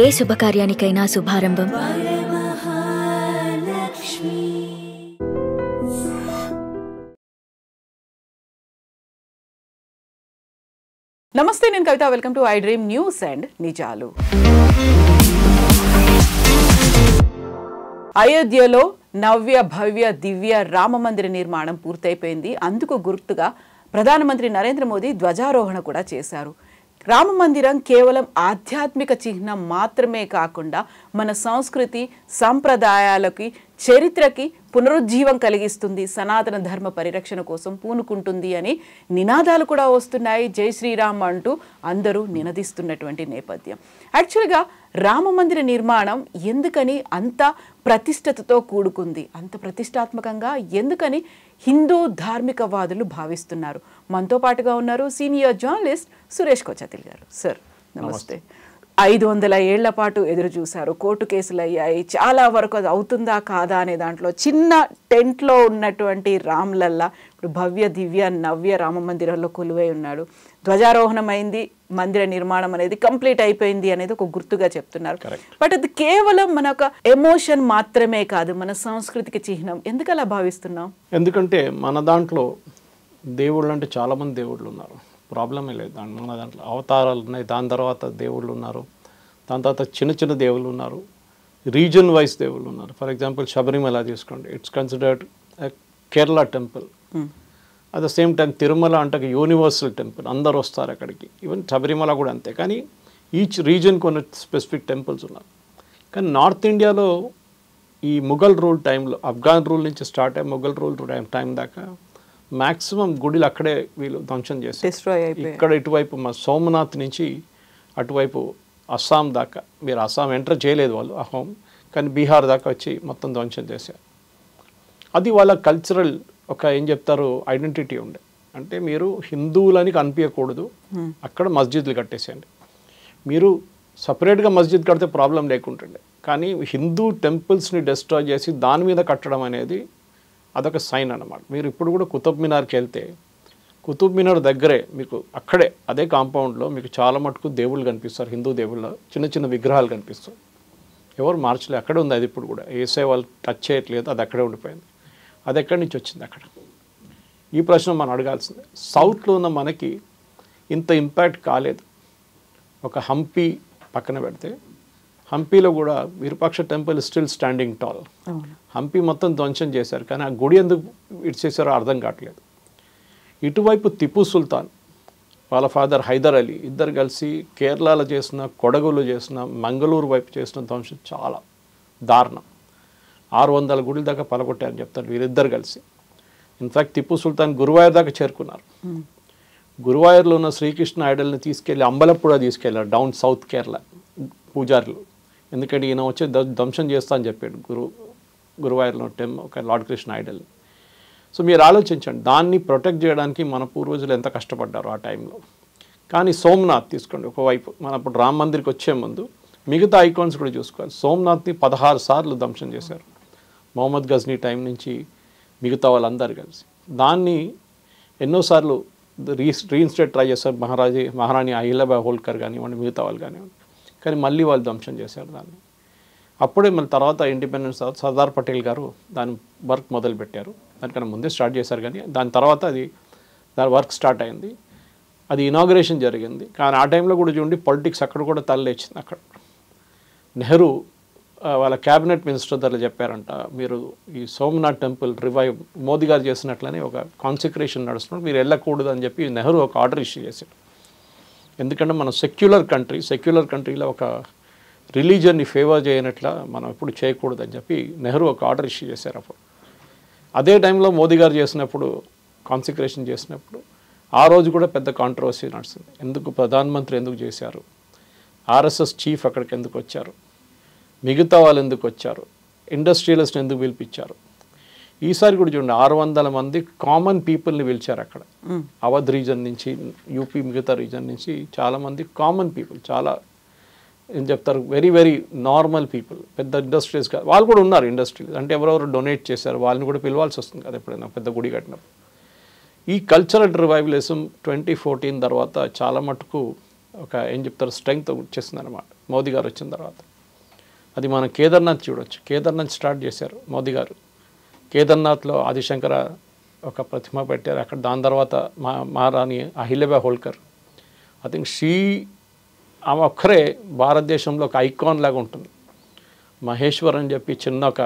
ఏ శుభకార్యానికైనా శుభారంభం నమస్తే, నేను Kavitha. Welcome to I dream news and నిజాలు. అయోధ్యలో నవ్య భవ్య దివ్య రామ మందిర నిర్మాణం పూర్తయిపోయింది. అందుకు గుర్తుగా ప్రధానమంత్రి నరేంద్ర మోదీ ధ్వజారోహణ కూడా చేశారు. రామ మందిరం కేవలం ఆధ్యాత్మిక చిహ్నం మాత్రమే కాకుండా మన సంస్కృతి, సంప్రదాయాలకి, చరిత్రకి పునరుజ్జీవం కలిగిస్తుంది, సనాతన ధర్మ పరిరక్షణ కోసం పూనుకుంటుంది అని నినాదాలు కూడా వస్తున్నాయి. జై శ్రీరామ్ అంటూ అందరూ నినదిస్తున్నటువంటి నేపథ్యం. యాక్చువల్గా రామ మందిర నిర్మాణం ఎందుకని అంత ప్రతిష్టతతో కూడుకుంది, అంత ప్రతిష్టాత్మకంగా ఎందుకని హిందూ ధార్మికవాదులు భావిస్తున్నారు? మనతో పాటుగా ఉన్నారు సీనియర్ జర్నలిస్ట్ సురేష్ కోచతిల్ గారు. సార్ నమస్తే. 500 ఏళ్ల పాటు ఎదురు చూశారు, కోర్టు కేసులు అయ్యాయి, చాలా వరకు అది అవుతుందా కాదా అనే దాంట్లో చిన్న టెంట్లో ఉన్నటువంటి రామ్లల్లా ఇప్పుడు భవ్య దివ్య నవ్య రామ మందిరంలో కొలువై ఉన్నాడు. ధ్వజారోహణం అయింది, మందిర నిర్మాణం అనేది కంప్లీట్ అయిపోయింది అనేది ఒక గుర్తుగా చెప్తున్నారు. బట్ అది కేవలం మన ఒక ఎమోషన్ మాత్రమే కాదు, మన సంస్కృతికి చిహ్నం. ఎందుకు అలా భావిస్తున్నాం? ఎందుకంటే మన దాంట్లో దేవుళ్ళు అంటే చాలామంది దేవుళ్ళు ఉన్నారు, ప్రాబ్లమే లేదు. మన దాంట్లో అవతారాలు ఉన్నాయి, దాని తర్వాత దేవుళ్ళు ఉన్నారు, దాని తర్వాత చిన్న చిన్న దేవుళ్ళు ఉన్నారు, రీజన్ వైజ్ దేవుళ్ళు ఉన్నారు. ఫర్ ఎగ్జాంపుల్ శబరిమల తీసుకోండి, it's considered Kerala temple. At the same time Tirumala అంటే యూనివర్సల్ టెంపుల్, అందరు వస్తారు అక్కడికి. ఈవెన్ శబరిమల కూడా అంతే. కానీ ఈచ్ రీజన్ కొన్ని స్పెసిఫిక్ టెంపుల్స్ ఉన్నారు. కానీ నార్త్ ఇండియాలో ఈ ముఘల్ రూల్ టైంలో, ఆఫ్ఘన్ రూల్ నుంచి స్టార్ట్ అయ్యి ముఘల్ రూల్ టైం దాకా మ్యాక్సిమం గుడిలు అక్కడే వీళ్ళు ధ్వంసం చేస్తారు. ఇక్కడ ఇటువైపు మా సోమనాథ్ నుంచి అటువైపు అస్సాం దాకా, మీరు అస్సాం ఎంటర్ చేయలేదు వాళ్ళు అహోం, కానీ బీహార్ దాకా వచ్చి మొత్తం ధ్వంసం చేశారు. అది వాళ్ళ కల్చరల్ ఒక ఏం చెప్తారు ఐడెంటిటీ ఉండే. అంటే మీరు హిందువులని కనిపించకూడదు, అక్కడ మస్జిద్లు కట్టేసేయండి. మీరు సపరేట్గా మస్జిద్ కడితే ప్రాబ్లం లేకుంటుండే, కానీ హిందూ టెంపుల్స్ని డిస్ట్రాయ్ చేసి దాని మీద కట్టడం అనేది అదొక సైన్ అన్నమాట. మీరు ఇప్పుడు కూడా కుతుబ్ మినార్కి వెళ్తే కుతుబ్ మినార్ దగ్గరే మీకు అక్కడే అదే కాంపౌండ్లో మీకు చాలా మటుకు దేవుళ్ళు కనిపిస్తారు, హిందూ దేవుళ్ళ చిన్న చిన్న విగ్రహాలు కనిపిస్తాయి. ఎవరు మార్చలేదు, అక్కడే ఉంది అది ఇప్పుడు కూడా. ఏసే వాళ్ళు టచ్ చేయట్లేదు, అది అక్కడే ఉండిపోయింది. అది ఎక్కడి నుంచి వచ్చింది అక్కడ? ఈ ప్రశ్న మనం అడగాల్సిందే. సౌత్లో ఉన్న మనకి ఇంత ఇంపాక్ట్ కాలేదు. ఒక హంపి పక్కన పెడితే హంపీలో కూడా Virupaksha temple still standing tall. Hampi మొత్తం ధ్వంసం చేశారు, కానీ ఆ గుడి ఎందుకు ఇడ్చేసారో అర్థం కావట్లేదు. ఇటువైపు టిప్పు సుల్తాన్ వాళ్ళ ఫాదర్ హైదర్ అలీ ఇద్దరు కలిసి కేరళలో చేసిన, కొడగులో చేసిన, మంగళూరు వైపు చేసిన ధ్వంసం చాలా దారుణం. 600 గుడుల దాకా పలగొట్టారని చెప్తారు వీరిద్దరు కలిసి. ఇన్ఫ్యాక్ట్ టిప్పు సుల్తాన్ గురువాయూర్ దాకా చేరుకున్నారు. గురువాయూర్లో ఉన్న శ్రీకృష్ణ ఐడల్ని తీసుకెళ్ళి అంబలప్పుడ తీసుకెళ్లారు, డౌన్ సౌత్ కేరళ పూజారులు. ఎందుకంటే ఈయన వచ్చి ధ్వంసం చేస్తా అని చెప్పాడు గురువాయూర్లో ఒక లార్డ్ కృష్ణ ఐడల్. సో మీరు ఆలోచించండి, దాన్ని ప్రొటెక్ట్ చేయడానికి మన పూర్వజులు ఎంత కష్టపడ్డారు ఆ టైంలో. కానీ సోమనాథ్ తీసుకోండి, ఒకవైపు మన అప్పుడు రామ మందిర్కి వచ్చే ముందు మిగతా ఐకాన్స్ కూడా చూసుకోవాలి. సోమనాథ్ని 16 సార్లు ధ్వంసం చేశారు మొహమ్మద్ గజ్నీ టైం నుంచి మిగతా వాళ్ళందరూ కలిసి. దాన్ని ఎన్నోసార్లు రీఇన్స్టేట్ ట్రై చేశారు మహారాణి అహిల్యాబాయి హోల్కర్ కానివ్వండి, మిగతా వాళ్ళు కానివ్వండి. కానీ మళ్ళీ వాళ్ళు ధ్వంసం చేశారు దాన్ని. అప్పుడే మళ్ళీ తర్వాత ఇండిపెండెన్స్ తర్వాత సర్దార్ పటేల్ గారు దాని వర్క్ మొదలుపెట్టారు. దానికన్నా ముందే స్టార్ట్ చేశారు, కానీ దాని తర్వాత దాని వర్క్ స్టార్ట్ అయింది. అది ఇనాగ్రేషన్ జరిగింది. కానీ ఆ టైంలో కూడా చూడండి పాలిటిక్స్ అక్కడ కూడా తలలేచింది. అక్కడ నెహ్రూ వాళ్ళ క్యాబినెట్ మినిస్టర్ దగ్గర చెప్పారంట, మీరు ఈ సోమనాథ్ టెంపుల్ రివైవ్ మోదీ గారు చేసినట్లనే ఒక కాన్సెక్రేషన్ నడుస్తున్నారు, మీరు వెళ్ళకూడదు అని చెప్పి నెహ్రూ ఒక ఆర్డర్ ఇష్యూ చేశాడు. ఎందుకంటే మనం సెక్యులర్ కంట్రీలో ఒక రిలీజన్ని ఫేవర్ చేయనట్లా మనం ఎప్పుడు చేయకూడదని చెప్పి నెహ్రూ ఒక ఆర్డర్ ఇష్యూ చేశారు. అప్పుడు అదే టైంలో మోదీ గారు చేసినప్పుడు కాన్సెక్రేషన్ చేసినప్పుడు ఆ రోజు కూడా పెద్ద కాంట్రవర్సీ నడుస్తుంది. ఎందుకు ప్రధానమంత్రి ఎందుకు చేశారు, ఆర్ఎస్ఎస్ చీఫ్ అక్కడికి ఎందుకు వచ్చారు, మిగతా వాళ్ళు ఎందుకు వచ్చారు, ఇండస్ట్రియలిస్ట్ని ఎందుకు పిలిపించారు. ఈసారి కూడా చూడండి 600 మంది కామన్ పీపుల్ని పిలిచారు అక్కడ. అవధ్ రీజన్ నుంచి, యూపీ మిగతా రీజన్ నుంచి చాలామంది కామన్ పీపుల్, చాలా ఏం చెప్తారు వెరీ వెరీ నార్మల్ పీపుల్, పెద్ద ఇండస్ట్రీస్ కాదు, వాళ్ళు కూడా ఉన్నారు ఇండస్ట్రీస్. అంటే ఎవరెవరు డొనేట్ చేశారు వాళ్ళని కూడా పిలవాల్సి వస్తుంది కదా ఎప్పుడైనా పెద్ద గుడి కట్టినప్పుడు. ఈ కల్చరల్ రివైవలిజం 2014 తర్వాత చాలా మటుకు ఒక ఏం చెప్తారు స్ట్రెంగ్త్ వచ్చేసింది అనమాట. మోదీ గారు వచ్చిన తర్వాత. అది మనం కేదార్నాథ్ చూడొచ్చు. కేదార్నాథ్ స్టార్ట్ చేశారు మోదీ గారు. కేదార్నాథ్లో ఆదిశంకర ఒక ప్రతిమ పెట్టారు అక్కడ. దాని తర్వాత మహారాణి అహిల్యబాయ్ హోల్కర్, ఐ థింక్ ఆమె ఒక్కరే భారతదేశంలో ఒక ఐకాన్ లాగా ఉంటుంది. మహేశ్వర్ అని చెప్పి చిన్న ఒక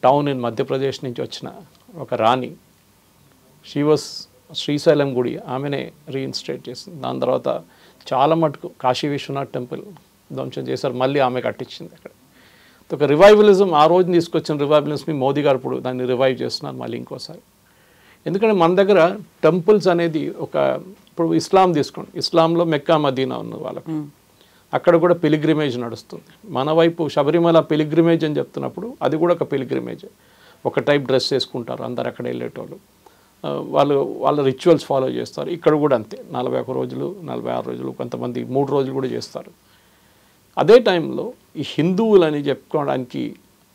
టౌన్ ఇన్ మధ్యప్రదేశ్ నుంచి వచ్చిన ఒక రాణి, శ్రీశైలం గుడి ఆమెనే రీఇన్స్టేట్ చేసింది. దాని తర్వాత చాలా మటుకు కాశీ విశ్వనాథ్ టెంపుల్ ధ్వంసం చేశారు, మళ్ళీ ఆమె కట్టించింది అక్కడ. ఒక రివైవలిజం, ఆ రోజు తీసుకొచ్చిన రివైవలిజంని మోదీ గారు ఇప్పుడు దాన్ని రివైవ్ చేస్తున్నారు మళ్ళీ ఇంకోసారి. ఎందుకంటే మన దగ్గర టెంపుల్స్ అనేది ఇప్పుడు ఇస్లాం తీసుకోండి, ఇస్లాంలో మెక్కా మదీనా ఉంది వాళ్ళకు, అక్కడ కూడా పిలిగ్రిమేజ్ నడుస్తుంది. మన వైపు శబరిమల పిలిగ్రిమేజ్ అని చెప్తున్నప్పుడు అది కూడా ఒక పిలిగ్రిమేజ్. ఒక టైప్ డ్రెస్ వేసుకుంటారు అందరు అక్కడ వెళ్ళేటోళ్ళు, వాళ్ళ రిచువల్స్ ఫాలో చేస్తారు. ఇక్కడ కూడా అంతే, 41 రోజులు 46 రోజులు, కొంతమంది 3 రోజులు కూడా చేస్తారు. అదే టైంలో ఈ హిందువులని చెప్పుకోవడానికి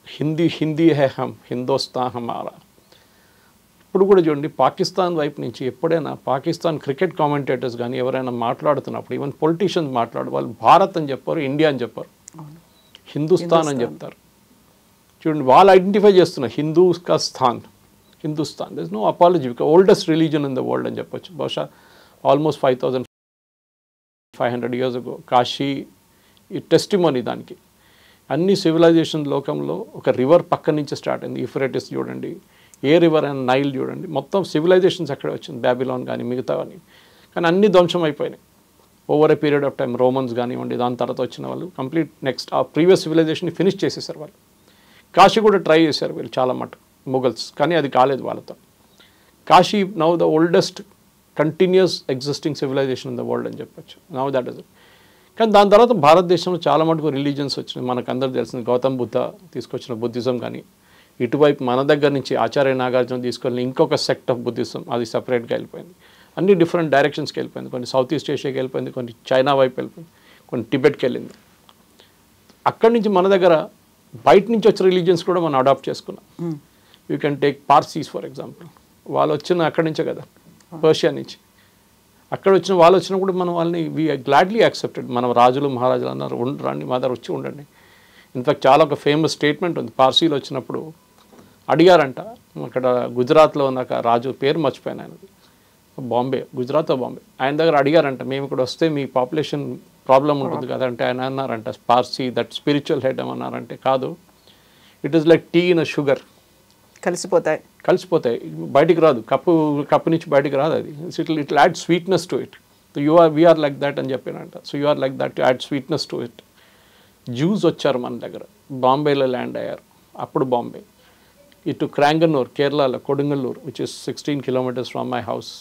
హిందీ హే హమ్, హిందోస్తాన్ హమారా. ఇప్పుడు కూడా చూడండి, పాకిస్తాన్ వైపు నుంచి ఎప్పుడైనా పాకిస్తాన్ క్రికెట్ కామెంటేటర్స్ కానీ ఎవరైనా మాట్లాడుతున్నప్పుడు, ఈవెన్ పొలిటీషియన్స్ వాళ్ళు భారత్ అని చెప్పారు, ఇండియా అని చెప్పారు, హిందుస్థాన్ అని చెప్తారు. చూడండి, వాళ్ళు ఐడెంటిఫై చేస్తున్నారు Hindustan. There is no apology, oldest religion in the world అని చెప్పొచ్చు. బహుశా ఆల్మోస్ట్ 5500 years ago కాశీ ఈ టెస్టిమోనీ దానికి. అన్ని సివిలైజేషన్ లోకంలో ఒక రివర్ పక్క నుంచి స్టార్ట్ అయింది. యూఫ్రేటిస్ చూడండి, ఏ రివర్ అండ్ నైల్ చూడండి, మొత్తం సివిలైజేషన్స్ అక్కడే వచ్చింది, బ్యాబిలాన్ కానీ మిగతావన్నీ. కానీ అన్ని ధ్వంసం అయిపోయినాయి over a period of time. Romans కానివ్వండి, దాని తర్వాత వచ్చిన వాళ్ళు కంప్లీట్ నెక్స్ట్ ఆ ప్రీవియస్ సివిలైజేషన్ని ఫినిష్ చేసేసారు వాళ్ళు. కాశీ కూడా ట్రై చేశారు వీళ్ళు చాలా మటుకు, మొఘల్స్, కానీ అది కాలేదు వాళ్ళతో. Kashi now the oldest continuous existing civilisation in the world అని చెప్పొచ్చు. Now that is it. కానీ దాని తర్వాత భారతదేశంలో చాలా మటుకు రిలీజియన్స్ వచ్చినాయి. మనకు అందరూ తెలిసింది గౌతమ్ బుద్ధ తీసుకొచ్చిన బుద్ధిజం, కానీ ఇటువైపు మన దగ్గర నుంచి ఆచార్య నాగార్జున తీసుకొని ఇంకొక సెక్ట్ ఆఫ్ బుద్ధిజం, అది సపరేట్గా వెళ్ళిపోయింది. అన్ని డిఫరెంట్ డైరెక్షన్స్కి వెళ్ళిపోయింది. కొన్ని సౌత్ ఈస్ట్ ఏషియాకి వెళ్ళిపోయింది, కొన్ని చైనా వైపు వెళ్ళిపోయింది, కొన్ని టిబెట్కి వెళ్ళింది. అక్కడి నుంచి మన దగ్గర బయట నుంచి వచ్చిన రిలీజియన్స్ కూడా మనం అడాప్ట్ చేసుకున్నాం. You can take Parsis for example. వాళ్ళు వచ్చిన అక్కడి నుంచే కదా, పర్షియా నుంచి. అక్కడ వచ్చిన వాళ్ళు వచ్చినప్పుడు మనం వాళ్ళని వీ గ్లాడ్లీ యాక్సెప్టెడ్. మన రాజులు మహారాజులు అన్నారు, రండి మా దగ్గర వచ్చి ఉండండి. ఇన్ఫాక్ట్ చాలా ఒక ఫేమస్ స్టేట్మెంట్ ఉంది. పార్సీలు వచ్చినప్పుడు అడిగారంట, అక్కడ గుజరాత్లో ఉన్న రాజు పేరు మర్చిపోయాను, ఆయనది బాంబే, గుజరాత్ బాంబే. ఆయన దగ్గర అడిగారంట, మేము ఇక్కడ వస్తే మీ పాపులేషన్ ప్రాబ్లం ఉంటుంది కదా అంటే, ఆయన అన్నారంట, పార్సీ దట్ స్పిరిచువల్ హెడ్ ఏమన్నారంటే, కాదు, it is like tea in sugar, కలిసిపోతాయి, బయటికి రాదు, కప్పు నుంచి బయటికి రాదు అది. It add sweetness to it. We are like that అని చెప్పానంట. So you are like that to add sweetness to it. Jews వచ్చారు మన దగ్గర, బాంబేలో ల్యాండ్ అయ్యారు. అప్పుడు బాంబే, ఇటు క్రాంగనూర్ కేరళలో, Kodungallur which is 16 kilometers from my house,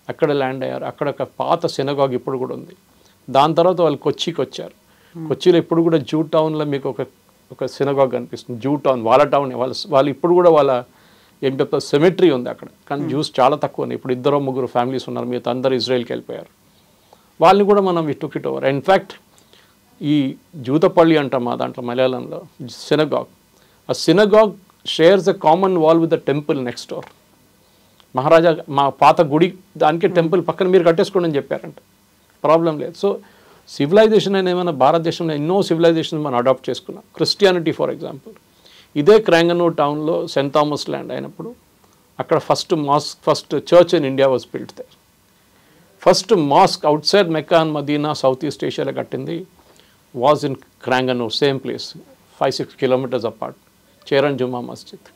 అక్కడ ల్యాండ్ అయ్యారు. అక్కడ ఒక పాత సినగాగ్ ఇప్పుడు కూడా ఉంది. దాని తర్వాత వాళ్ళు కొచ్చికి వచ్చారు. కొచ్చిలో ఇప్పుడు కూడా జూ టౌన్లో మీకు ఒక సినగాగ్ కనిపిస్తుంది. జూ టౌన్ వాళ్ళ టౌన్, వాళ్ళు ఇప్పుడు కూడా వాళ్ళ ఏం చెప్తారు సెమెట్రీ ఉంది అక్కడ. కానీ జ్యూస్ చాలా తక్కువ ఉన్నాయి. ఇప్పుడు 2-3 ఫ్యామిలీస్ ఉన్నారు, మిగతా అందరూ ఇజ్రాయెల్కి వెళ్ళిపోయారు. వాళ్ళని కూడా మనం టుక్ ఇట్ ఓవర్. ఇన్ఫ్యాక్ట్ ఈ జూతపల్లి అంటాం మా దాంట్లో మలయాళంలో, సినగాగ్. ఆ synagogue shares a common wall with the temple next door. Maharaja మా పాత గుడి దానికి టెంపుల్ పక్కన మీరు కట్టేసుకోండి అని చెప్పారంట, ప్రాబ్లం లేదు. సో సివిలైజేషన్ అని ఏమైనా భారతదేశంలో ఎన్నో సివిలైజేషన్ మనం అడాప్ట్ చేసుకున్నాం. క్రిస్టియానిటీ ఫర్ ఎగ్జాంపుల్, ఇదే క్రాంగనూర్ టౌన్లో సెయింట్ థామస్ ల్యాండ్ అయినప్పుడు అక్కడ first church in India was built there. First mosque outside Mecca and Medina south east ఏషియాలో కట్టింది was in Cranganore, same place, 5-6 kilometers apart, Cheran Juma Masjid.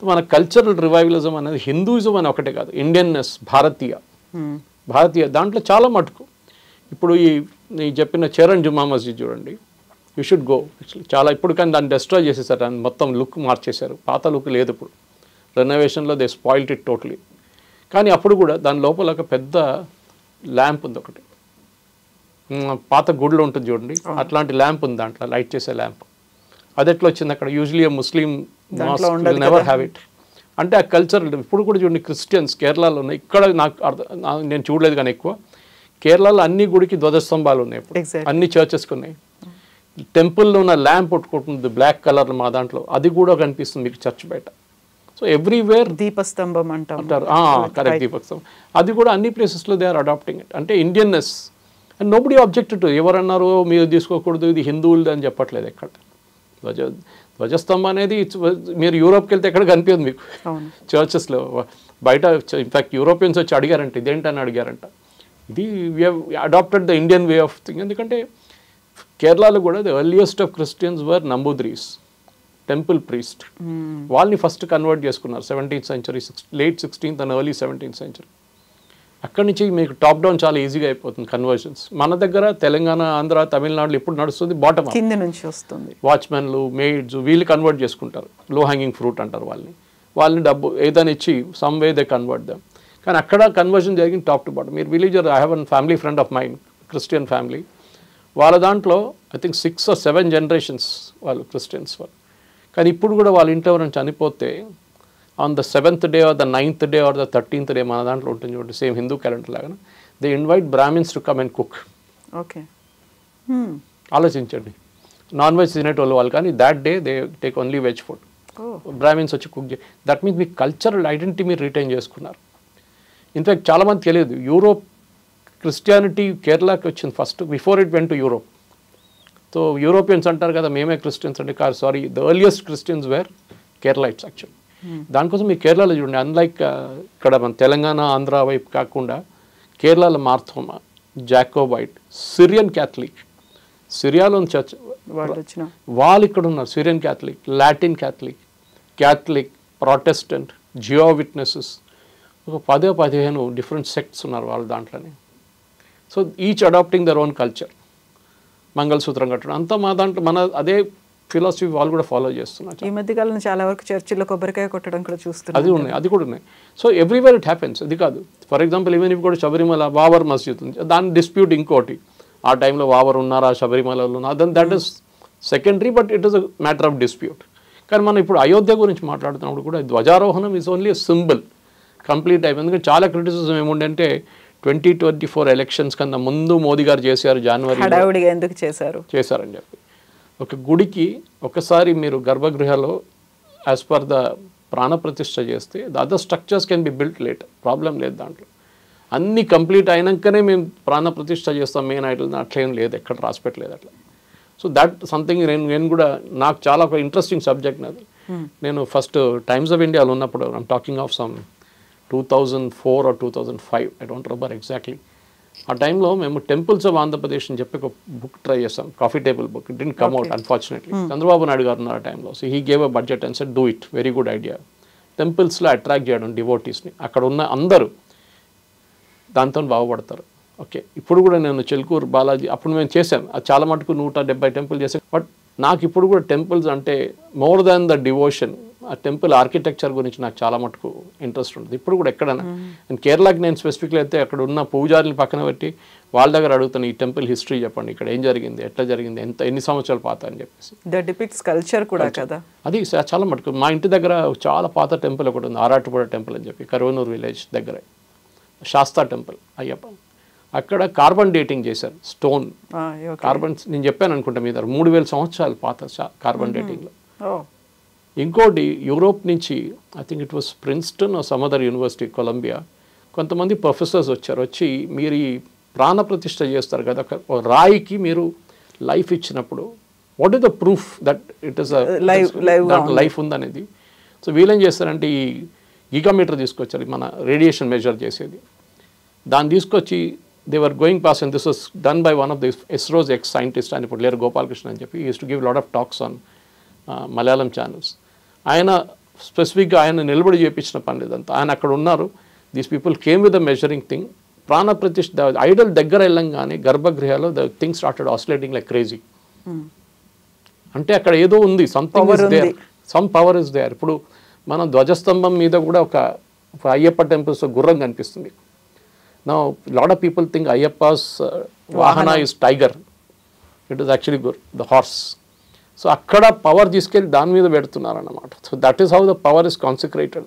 మన కల్చరల్ రివైవలిజం అనేది Hinduism అని ఒకటే కాదు, ఇండియన్నెస్, భారతీయ దాంట్లో చాలా మటుకు. ఇప్పుడు ఈ చెప్పిన చేరన్ జుమా మస్జిద్ చూడండి, యూ షుడ్ గో యాక్చువల్లీ. చాలా ఇప్పుడు కానీ దాన్ని డెస్ట్రాయ్ చేసేసారు, దాన్ని మొత్తం లుక్ మార్చేశారు. పాత లుక్ లేదు ఇప్పుడు, రెనోవేషన్లో దే స్పాయిల్డ్ ఇట్ టోటలీ. కానీ అప్పుడు కూడా దాని లోపల ఒక పెద్ద ల్యాంప్ ఉంది, ఒకటి పాత గుడిలో ఉంటుంది చూడండి, అట్లాంటి ల్యాంప్ ఉంది దాంట్లో, లైట్ చేసే ల్యాంప్. అది ఎట్లా వచ్చింది అక్కడ? Usually Muslim never have it. అంటే ఆ కల్చర్ ఇప్పుడు కూడా చూడండి. క్రిస్టియన్స్ కేరళలో ఉన్నాయి, ఇక్కడ నేను చూడలేదు కానీ ఎక్కువ కేరళలో అన్ని గుడికి ధ్వజస్తంభాలు ఉన్నాయి ఇప్పుడు, అన్ని చర్చెస్కి ఉన్నాయి. టెంపుల్లో ఉన్న ల్యాంప్ కొట్టుకుంటుంది బ్లాక్ కలర్ మా దాంట్లో, అది కూడా కనిపిస్తుంది మీకు చర్చ్ బయట. సో ఎవ్రీవేర్ దీపస్తంభం అంటారు, కరెక్ట్, దీపస్తంభం. అది కూడా అన్ని ప్లేసెస్లో దే ఆర్ అడాప్టింగ్ ఇట్. అంటే Indianness and nobody object to. ఎవరన్నారు మీరు తీసుకోకూడదు ఇది హిందువులది అని చెప్పట్లేదు ఎక్కడ. ధ్వజస్తంభం అనేది మీరు యూరోప్కి వెళ్తే ఎక్కడ కనిపించదు మీకు చర్చెస్లో. బయట ఇన్ఫ్యాక్ట్ యూరోపియన్స్ వచ్చి అడిగారంట ఇదేంటని అడిగారంట. ఇది we have adapted the Indian way of thing. ఎందుకంటే కేరళలో కూడా the earliest of Christians were Namboodiris, temple priest. వాళ్ళని ఫస్ట్ కన్వర్ట్ చేసుకున్నారు 17th century, late 16th and early 17th century. అక్కడి నుంచి మీకు టాప్ డౌన్ చాలా ఈజీగా అయిపోతుంది కన్వర్షన్స్. మన దగ్గర తెలంగాణ, ఆంధ్ర, తమిళనాడులో ఇప్పుడు నడుస్తుంది బాటమ్ కింద నుంచి వస్తుంది. వాచ్మెన్లు, మెయిడ్స్ వీళ్ళు కన్వర్ట్ చేసుకుంటారు. లో హ్యాంగింగ్ ఫ్రూట్ అంటారు వాళ్ళని డబ్బు ఏదైనా ఇచ్చి some way they convert them. కానీ అక్కడ కన్వర్షన్ జరిగింది టాప్ టు బాటమ్. మీరు villager, I have an family friend of mind, Christian family. వాళ్ళ దాంట్లో ఐ థింక్ 6 or 7 generations వాళ్ళు క్రిస్టియన్స్ వాళ్ళు. కానీ ఇప్పుడు కూడా వాళ్ళ ఇంట్లో ఎవరైనా చనిపోతే on the 7th day or the 9th day or the 13th day మన దాంట్లో ఉంటుంది చూడండి, సేమ్ హిందూ క్యాలెండర్ లాగా, they invite Brahmins to come and cook. Okay, ఆలోచించండి. నాన్ వెజ్ తినేటోళ్ళు వాళ్ళు, కానీ that day they take only veg food. Brahmins వచ్చి కుక్ దట్ మీన్స్ మీ కల్చరల్ ఐడెంటిటీ మీరు రిటైన్ చేసుకున్నారు. ఇన్ఫ్యాక్ట్ చాలామంది తెలియదు, యూరోప్ క్రిస్టియానిటీ కేరళకి వచ్చింది first before it went to Europe. So Europeans అంటారు కదా మేమే క్రిస్టియన్స్ అంటే, కాదు, sorry, the earliest Christians were Keralites actually. దానికోసం మీ కేరళలో చూడండి, అన్లైక్ ఇక్కడ మన తెలంగాణ, ఆంధ్ర వైపు కాకుండా కేరళలో మార్థోమా, జాకోబైట్, సిరియన్ క్యాథలిక్, సిరియాలో చర్చ్ వాళ్ళు ఇక్కడ ఉన్నారు. Syrian Catholic, Latin Catholic, Catholic, Protestant, Jehovah's witnesses, ఒక 10-15 డిఫరెంట్ సెక్ట్స్ ఉన్నారు వాళ్ళ దాంట్లోనే. So each adapting their own culture. Mangalsutra కట్టడం అంతా మా దాంట్లో మన అదే ఫిలాసఫీ వాళ్ళు కూడా ఫాలో చేస్తున్నారు. ఈ మధ్య కాలంలో చాలా వరకు చర్చిలో కొబ్బరికాయ కొట్టడం కూడా చూస్తున్నారు. అది కూడా ఉన్నాయి. So everywhere it happens. అది కాదు, ఫర్ ఎగ్జాంపుల్ ఈవెన్ ఇప్పుడు కూడా శబరిమల వావర్ మస్జిద్ ఉంది, దాని డిస్ప్యూట్ ఇంకోటి, ఆ టైంలో వావర్ ఉన్నారా శబరిమలలో ఉన్నా, that is secondary, but it is a matter of dispute. కానీ మనం ఇప్పుడు అయోధ్య గురించి మాట్లాడుతున్నప్పుడు కూడా ధ్వజారోహణం ఈజ్ ఓన్లీ సింబల్, కంప్లీట్ అయిపోయింది. ఎందుకంటే చాలా క్రిటిసిజం ఏముండంటే 2024 ఎలక్షన్స్ కన్నా ముందు మోదీ గారు చేశారు, జనవరి ఎందుకు చేశారని చెప్పి. ఒక గుడికి ఒకసారి మీరు గర్భగృహలో యాజ్ పర్ ద ప్రాణప్రతిష్ఠ చేస్తే the other structures can be built later, problem లేదు దాంట్లో. అన్నీ కంప్లీట్ అయినాకనే మేము ప్రాణప్రతిష్ఠ చేస్తాం మెయిన్ ఐడల్, అట్లేం లేదు, ఎక్కడ రాసిపెట్టలేదు అట్లా. సో దట్ సంథింగ్ నేను కూడా నాకు చాలా ఒక ఇంట్రెస్టింగ్ సబ్జెక్ట్ నాది. నేను ఫస్ట్ టైమ్స్ ఆఫ్ ఇండియాలో ఉన్నప్పుడు I'm talking of some 2004 or 2005, I don't remember exactly. ఆ టైంలో మేము టెంపుల్స్ ఆఫ్ ఆంధ్రప్రదేశ్ అని చెప్పి ఒక బుక్ ట్రై చేస్తాం, coffee table book. It didn't come out unfortunately. Chandrababu Naidu గారు ఉన్నారు ఆ టైంలో. So he gave a budget and said do it, very good idea. టెంపుల్స్లో అట్రాక్ట్ చేయడం డివోటీస్ని, అక్కడ ఉన్న అందరూ దాంతో బాగుపడతారు. ఓకే, ఇప్పుడు కూడా నేను చిలుకూరు బాలాజీ అప్పుడు మేము చేసాం, అది చాలా మటుకు 170 టెంపుల్ చేసాం. బట్ నాకు ఇప్పుడు కూడా టెంపుల్స్ అంటే మోర్ దాన్ ద డివోషన్, ఆ టెంపుల్ ఆర్కిటెక్చర్ గురించి నాకు చాలా మటుకు ఇంట్రెస్ట్ ఉంటుంది ఇప్పుడు కూడా ఎక్కడైనా. అండ్ కేరళకి నేను స్పెసిఫిక్గా అయితే అక్కడ ఉన్న పూజారులు పక్కన పెట్టి వాళ్ళ దగ్గర అడుగుతాను, ఈ టెంపుల్ హిస్టరీ చెప్పండి, ఇక్కడ ఏం జరిగింది, ఎట్లా జరిగింది, ఎన్ని సంవత్సరాల పాత అని చెప్పేసి. కల్చర్ కూడా కదా అది చాలా మటుకు. మా ఇంటి దగ్గర చాలా పాత టెంపుల్ ఒకటి ఉంది, ఆరాటుపూడ టెంపుల్ అని చెప్పి, కరువనూరు విలేజ్ దగ్గర శాస్తా టెంపుల్ అయ్యప్ప. అక్కడ కార్బన్ డేటింగ్ చేశారు, స్టోన్ కార్బన్. నేను చెప్పాను అనుకుంటా మీ దగ్గర 3000 సంవత్సరాలు పాత కార్బన్ డేటింగ్లో. ఇంకోటి యూరోప్ నుంచి I think it was Princeton some other university, Columbia, కొంతమంది ప్రొఫెసర్స్ వచ్చి మీరు ఈ ప్రాణప్రతిష్ఠ చేస్తారు కదా, రాయికి మీరు లైఫ్ ఇచ్చినప్పుడు what is the proof that it is life ఉందనేది. సో వీళ్ళేం చేస్తారంటే ఈ గిగామీటర్ తీసుకొచ్చారు, మన రేడియేషన్ మెజర్ చేసేది, దాన్ని తీసుకొచ్చి they were going past, and this was done by one of the ISRO's ex-scientists, and ఇప్పుడు లేరు గోపాలకృష్ణ అని చెప్పి, he used to give a lot of talks on Malayalam channels. ఆయన స్పెసిఫిక్గా ఆయన నిలబడి చేయించిన పని లేదంతా, ఆయన అక్కడ ఉన్నారు. These people came with the measuring thing. ప్రాణప్రతిష్ఠ ఐడల్ దగ్గర వెళ్ళంగానే గర్భగృహాలో the thing started oscillating like crazy. అంటే అక్కడ ఏదో ఉంది, something is there, some power is there. ఇప్పుడు మనం ధ్వజస్తంభం మీద కూడా ఒక అయ్యప్ప టెంపుల్స్ గుర్రం కనిపిస్తుంది. Now, a lot of people think Ayyappa's Vahana is tiger. It is actually the horse. So, akkada power తీసుకెళ్ళి దాని మీద పెడుతున్నారు అన్నమాట. So, that is how the power is consecrated.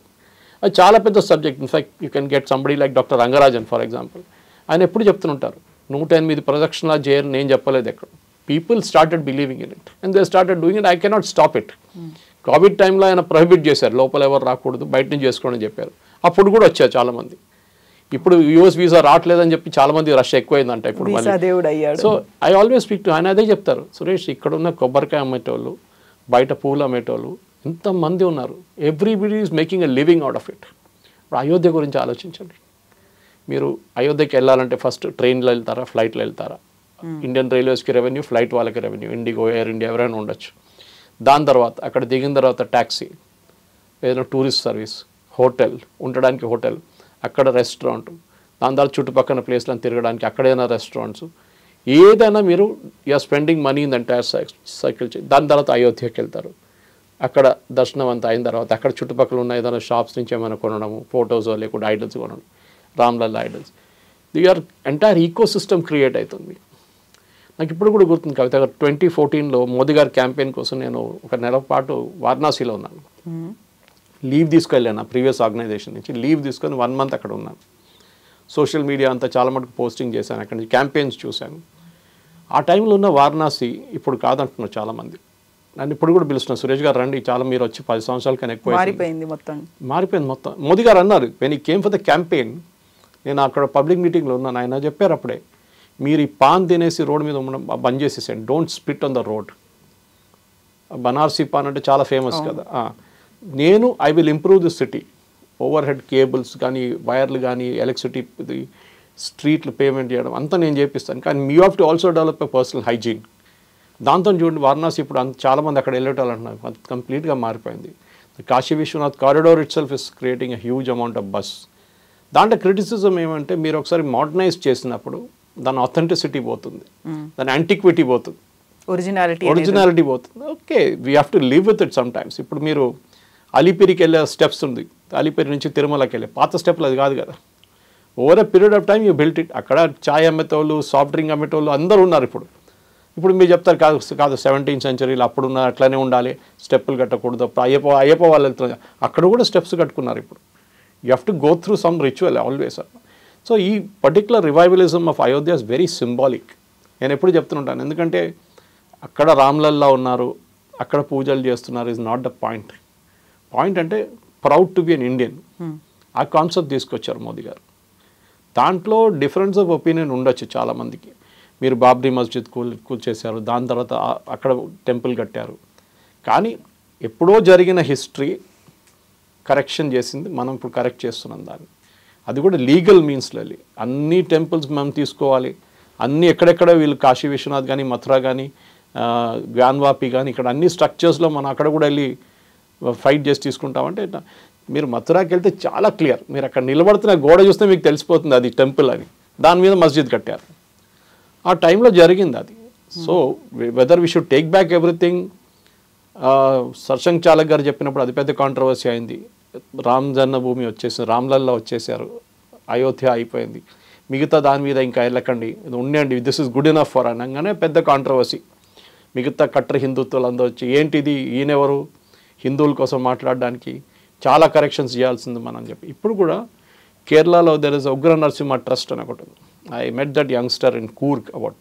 అది చాలా పెద్ద subject. In fact you can get somebody like doctor Rangarajan for example. ఆయన ఎప్పుడు చెప్తుంటారు 108 ప్రదక్షిణాలు చేయరు, నేను చెప్పలేదు ఎక్కడ. People started believing in it and they started doing it. I cannot stop it. Covid టైంలో ఆయన ప్రొహిబిట్ చేశారు, లోపల ఎవరు రాకూడదు, బయట నుంచి చేసుకోండి అని చెప్పారు. అప్పుడు కూడా వచ్చారు చాలామంది. ఇప్పుడు యూఎస్ వీసా రావట్లేదని చెప్పి చాలామంది రష్ ఎక్కువైందంట ఇప్పుడు వీసా దేవుడు అయ్యాడు. So I always speak to ఆయన అదే చెప్తారు, సురేష్ ఇక్కడ ఉన్న కొబ్బరికాయ అమ్మేటోళ్ళు, బయట పూలు అమ్మేటోళ్ళు ఎంతమంది ఉన్నారు, everybody is making a living out of it. ఇప్పుడు అయోధ్య గురించి ఆలోచించండి. మీరు అయోధ్యకి వెళ్ళాలంటే ఫస్ట్ ట్రైన్లో వెళ్తారా, ఫ్లైట్లో వెళ్తారా? ఇండియన్ రైల్వేస్కి రెవెన్యూ, ఫ్లైట్ వాళ్ళకి రెవెన్యూ, ఇండిగో, ఎయిర్ ఇండియా ఎవరైనా ఉండొచ్చు. దాని తర్వాత అక్కడ దిగిన తర్వాత ట్యాక్సీ, ఏదైనా టూరిస్ట్ సర్వీస్, హోటల్, ఉండడానికి హోటల్, అక్కడ రెస్టారెంట్, దాని తర్వాత చుట్టుపక్కల ప్లేస్లను తిరగడానికి అక్కడైనా రెస్టారెంట్స్, ఏదైనా మీరు your spending money in the entire cycle. దాని తర్వాత అయోధ్యకి వెళ్తారు, అక్కడ దర్శనం అంతా అయిన తర్వాత అక్కడ చుట్టుపక్కల ఉన్న ఏదైనా షాప్స్ నుంచి ఏమైనా కొనడము, ఫొటోస్ లేకుంటే ఐడల్స్ కొనడం, Ramlalla idols, your entire ecosystem create అవుతుంది. నాకు ఇప్పుడు కూడా గుర్తుంది కవిత గారు, 2014లో మోదీ గారి క్యాంపెయిన్ కోసం నేను ఒక నెల పాటు వారణాసిలో ఉన్నాను. లీవ్ తీసుకెళ్ళాను ప్రీవియస్ ఆర్గనైజేషన్ నుంచి, లీవ్ తీసుకొని 1 month అక్కడ ఉన్నాను. సోషల్ మీడియా అంతా చాలా మటుకు పోస్టింగ్ చేశాను, అక్కడ నుంచి క్యాంపెయిన్స్ చూశాను. ఆ టైంలో ఉన్న వారణాసి ఇప్పుడు కాదంటున్నారు చాలామంది. నన్ను ఇప్పుడు కూడా పిలుస్తున్నారు, సురేష్ గారు రండి, చాలా మీరు వచ్చి 10 సంవత్సరాల కన్నా ఎక్కువ మారిపోయింది మొత్తం. మోదీ గారు అన్నారు వెన్ ఈ కేమ్ ఫర్ ద క్యాంపెయిన్, నేను అక్కడ పబ్లిక్ మీటింగ్లో ఉన్నాను, ఆయన చెప్పారు అప్పుడే, మీరు ఈ పాన్ తినేసి రోడ్ మీద ఉండడం బంద్ చేసేసాను, don't spit on the road. Banarasi pan అంటే చాలా ఫేమస్ కదా. నేను I will improve the city, over head cables కానీ, వైర్లు కానీ, ఎలక్ట్రిసిటీ, స్ట్రీట్లు పేమెంట్ చేయడం అంతా నేను చేపిస్తాను, కానీ you have to also develop a personal hygiene. దాంతో చూడండి వారణాసి ఇప్పుడు చాలామంది అక్కడ వెళ్ళేటోళ్ళు అంటున్నారు, అది కంప్లీట్గా మారిపోయింది. Kashi Vishwanath corridor itself is creating a huge amount of buzz. దాంట్లో క్రిటిసిజం ఏమంటే, మీరు ఒకసారి మోడర్నైజ్ చేసినప్పుడు దాని ఆథెంటిసిటీ పోతుంది, దాని యాంటిక్విటీ పోతుంది, ఒరిజినాలిటీ పోతుంది. Okay, we have to live with it some times. ఇప్పుడు మీరు అలిపిరికి వెళ్ళే స్టెప్స్ ఉంది, అలిపిరి నుంచి తిరుమలకి వెళ్ళే పాత స్టెప్లు అది కాదు కదా. Over a period of time you built it. అక్కడ చాయ్ అమ్మేటోళ్ళు, సాఫ్ట్ డ్రింక్ అమ్మేటోళ్ళు అందరూ ఉన్నారు. ఇప్పుడు మీరు చెప్తారు కాదు 17th centuryలో అప్పుడున్న అట్లనే ఉండాలి, స్టెప్పులు కట్టకూడదు. అయ్యప్ప వాళ్ళు వెళ్తున్నారు, అక్కడ కూడా స్టెప్స్ కట్టుకున్నారు. ఇప్పుడు you have to go through some ritual always. So ఈ particular revivalism of Ayodhya is very symbolic. నేను ఎప్పుడు చెప్తుంటాను, ఎందుకంటే అక్కడ రామ్లల్లా ఉన్నారు, అక్కడ పూజలు చేస్తున్నారు, is not the point. Point అంటే proud to be an Indian. ఆ కాన్సెప్ట్ తీసుకొచ్చారు మోదీ గారు. దాంట్లో డిఫరెన్స్ ఆఫ్ ఒపీనియన్ ఉండొచ్చు చాలామందికి. మీరు బాబ్రీ మస్జిద్ కూల్చేశారు, దాని తర్వాత అక్కడ టెంపుల్ కట్టారు, కానీ ఎప్పుడో జరిగిన హిస్టరీ కరెక్షన్ చేసింది, మనం ఇప్పుడు కరెక్ట్ చేస్తున్నాం దాన్ని. అది కూడా లీగల్ మీన్స్లో వెళ్ళి అన్ని టెంపుల్స్ మనం తీసుకోవాలి, అన్నీ ఎక్కడెక్కడ వీళ్ళు కాశీ విశ్వనాథ్ కానీ, మథురా కానీ, గ్యాన్వాపి కానీ, ఇక్కడ అన్ని స్ట్రక్చర్స్లో మనం అక్కడ కూడా వెళ్ళి ఫైట్ చేసి తీసుకుంటామంటే, మీరు మథురాకి వెళ్తే చాలా క్లియర్, మీరు అక్కడ నిలబడుతున్న గోడ చూస్తే మీకు తెలిసిపోతుంది అది టెంపుల్ అని. దాని మీద మస్జిద్ కట్టారు, ఆ టైంలో జరిగింది అది. So whether we should take back everything, Sarsanghchalak గారు చెప్పినప్పుడు అది పెద్ద కాంట్రవర్సీ అయింది. రామ్ జన్మభూమి వచ్చేసి రామ్లల్లా వచ్చేసారు, అయోధ్య అయిపోయింది, మిగతా దాని మీద ఇంకా వెళ్ళకండి, ఇది ఉండండి, this is good enough for అనగానే పెద్ద కాంట్రవర్సీ. మిగతా కట్టర్ హిందుత్వాలు అందరూ వచ్చి ఏంటిది, ఈయనెవరు హిందువుల కోసం మాట్లాడడానికి, చాలా కరెక్షన్స్ చేయాల్సింది మనం చెప్పి. ఇప్పుడు కూడా కేరళలో దెర్ ఇస్ ఉగ్ర నరసింహ ట్రస్ట్ అని ఒకటి ఉంది. I met that youngster in Coorg about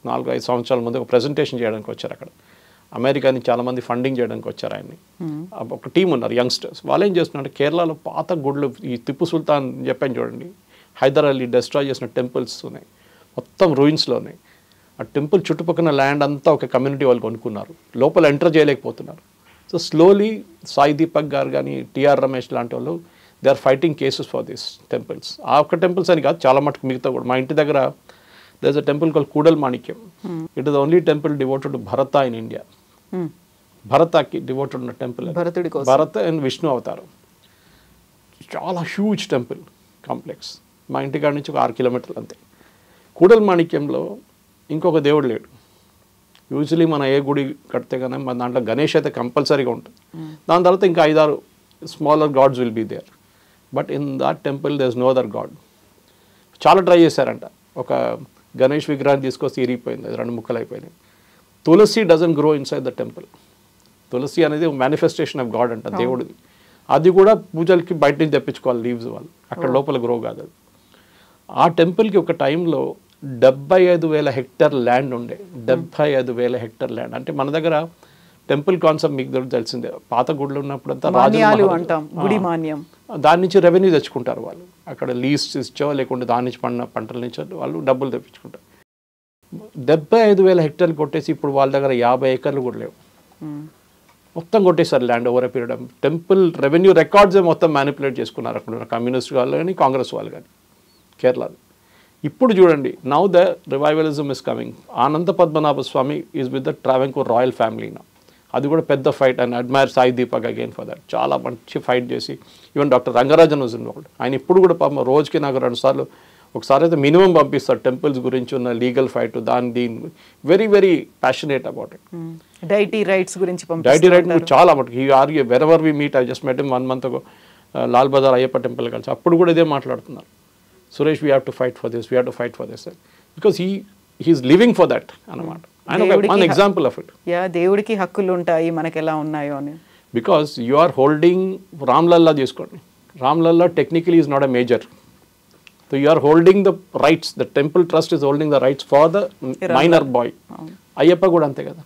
4-5 సంవత్సరాల ముందు ఒక ప్రెజెంటేషన్ చేయడానికి వచ్చారు. అక్కడ అమెరికా నుంచి చాలామంది ఫండింగ్ చేయడానికి వచ్చారు ఆయన్ని. ఒక టీం ఉన్నారు యంగ్స్టర్స్. వాళ్ళు ఏం చేస్తున్నారంటే కేరళలో పాత గుళ్ళు, ఈ టిప్పు సుల్తాన్ చెప్పాను చూడండి, హైదర్ అలీ డెస్ట్రాయ్ చేసిన టెంపుల్స్ ఉన్నాయి, మొత్తం రూయిన్స్లో ఉన్నాయి. ఆ టెంపుల్ చుట్టుపక్కల ల్యాండ్ అంతా ఒక కమ్యూనిటీ వాళ్ళు కొనుక్కున్నారు, లోపల ఎంటర్ చేయలేకపోతున్నారు. సో స్లోలీ సాయి దీపక్ గారు కానీ, టిఆర్ రమేష్ లాంటి వాళ్ళు they are fighting cases for this temples. ఆ ఒక్క టెంపుల్స్ అని కాదు, చాలా మటుకు మిగతా కూడా. మా ఇంటి దగ్గర there is a temple called Kudal Manikyam. It is the only temple devoted to Bharata in India. Bharataki devoted to temple. Bharata and Vishnu avataram. Chala huge temple complex. మా ఇంటి కాడ నుంచి ఒక 6 కిలోమీటర్లు అంతే. కూడల్ మాణిక్యంలో ఇంకొక దేవుడు లేడు. యూజువలీ మన ఏ గుడి కడితే కానీ మన దాంట్లో గణేష్ అయితే కంపల్సరీగా ఉంటుంది. దాని తర్వాత ఇంకా 5-6 smaller gods will be there. But in that temple there is no other god. చాలా ట్రై చేశారంట. ఒక గణేష్ విగ్రహాన్ని తీసుకొస్తే ఇరిగిపోయింది, అది 2 ముక్కలు అయిపోయినాయి. Tulsi doesn't grow inside the temple. తులసి అనేది మేనిఫెస్టేషన్ ఆఫ్ గాడ్ అంట, దేవుడిది. అది కూడా పూజలకి బయట నుంచి తెప్పించుకోవాలి లీవ్స్ వాళ్ళు, అక్కడ లోపల గ్రో కాదు అది. ఆ టెంపుల్కి ఒక టైంలో 75,000 హెక్టర్ ల్యాండ్ ఉండే. 75,000 హెక్టర్ ల్యాండ్ అంటే మన దగ్గర టెంపుల్ కాన్సెప్ట్ మీకు తెలిసిందే, పాత గుళ్ళు ఉన్నప్పుడంతా మాన్యాలు అంటాం, గుడి మాన్యం, దాని నుంచి రెవెన్యూ తెచ్చుకుంటారు వాళ్ళు. అక్కడ లీజ్ ఇచ్చో లేకుంటే దాని నుంచి పంటల నుంచి వాళ్ళు డబ్బులు తెప్పించుకుంటారు. 75,000 హెక్టార్లు కొట్టేసి ఇప్పుడు వాళ్ళ దగ్గర 50 ఎకర్లు కూడా లేవు, మొత్తం కొట్టేశారు land over a period of. Temple revenue records మొత్తం మ్యానిపులేట్ చేసుకున్నారు అక్కడ ఉన్న కమ్యూనిస్ట్ వాళ్ళు కానీ కాంగ్రెస్ వాళ్ళు కానీ కేరళలో. ఇప్పుడు చూడండి, now the revivalism is coming. Anantha Padmanabha Swamy is with the Travancore royal family నా. అది కూడా పెద్ద fight, and admire Sai Deepak again for that. చాలా మంచి ఫైట్ చేసి even doctor Rangarajan was involved. ఆయన ఇప్పుడు కూడా పాపం రోజుకి నాకు 2 సార్లు, ఒకసారి అయితే మినిమం పంపిస్తారు టెంపుల్స్ గురించి ఉన్న లీగల్ ఫైట్, దీని very very passionate about it. Deity rights గురించి డైటీ రైట్ చాలా మటుకు ఈ argue wherever we meet. I just met him 1 month ago Lal Bazar Ayyappa temple కలిసి, అప్పుడు కూడా ఇదే మాట్లాడుతున్నారు. Suresh, we have to fight for this, we have to fight for this, because he's living for that అన్నమాట. ఆయన వన్ ఎగ్జాంపుల్ ఆఫ్ ఇట్. దేవుడికి హక్కులు ఉంటాయి మనకి ఎలా ఉన్నాయో అని. Because you are holding Ramlalla తీసుకోండి, Ramlalla technically is not a major. So you are holding the rights, the temple trust is holding the rights for the minor boy. Ayyappa కూడా అంతే కదా,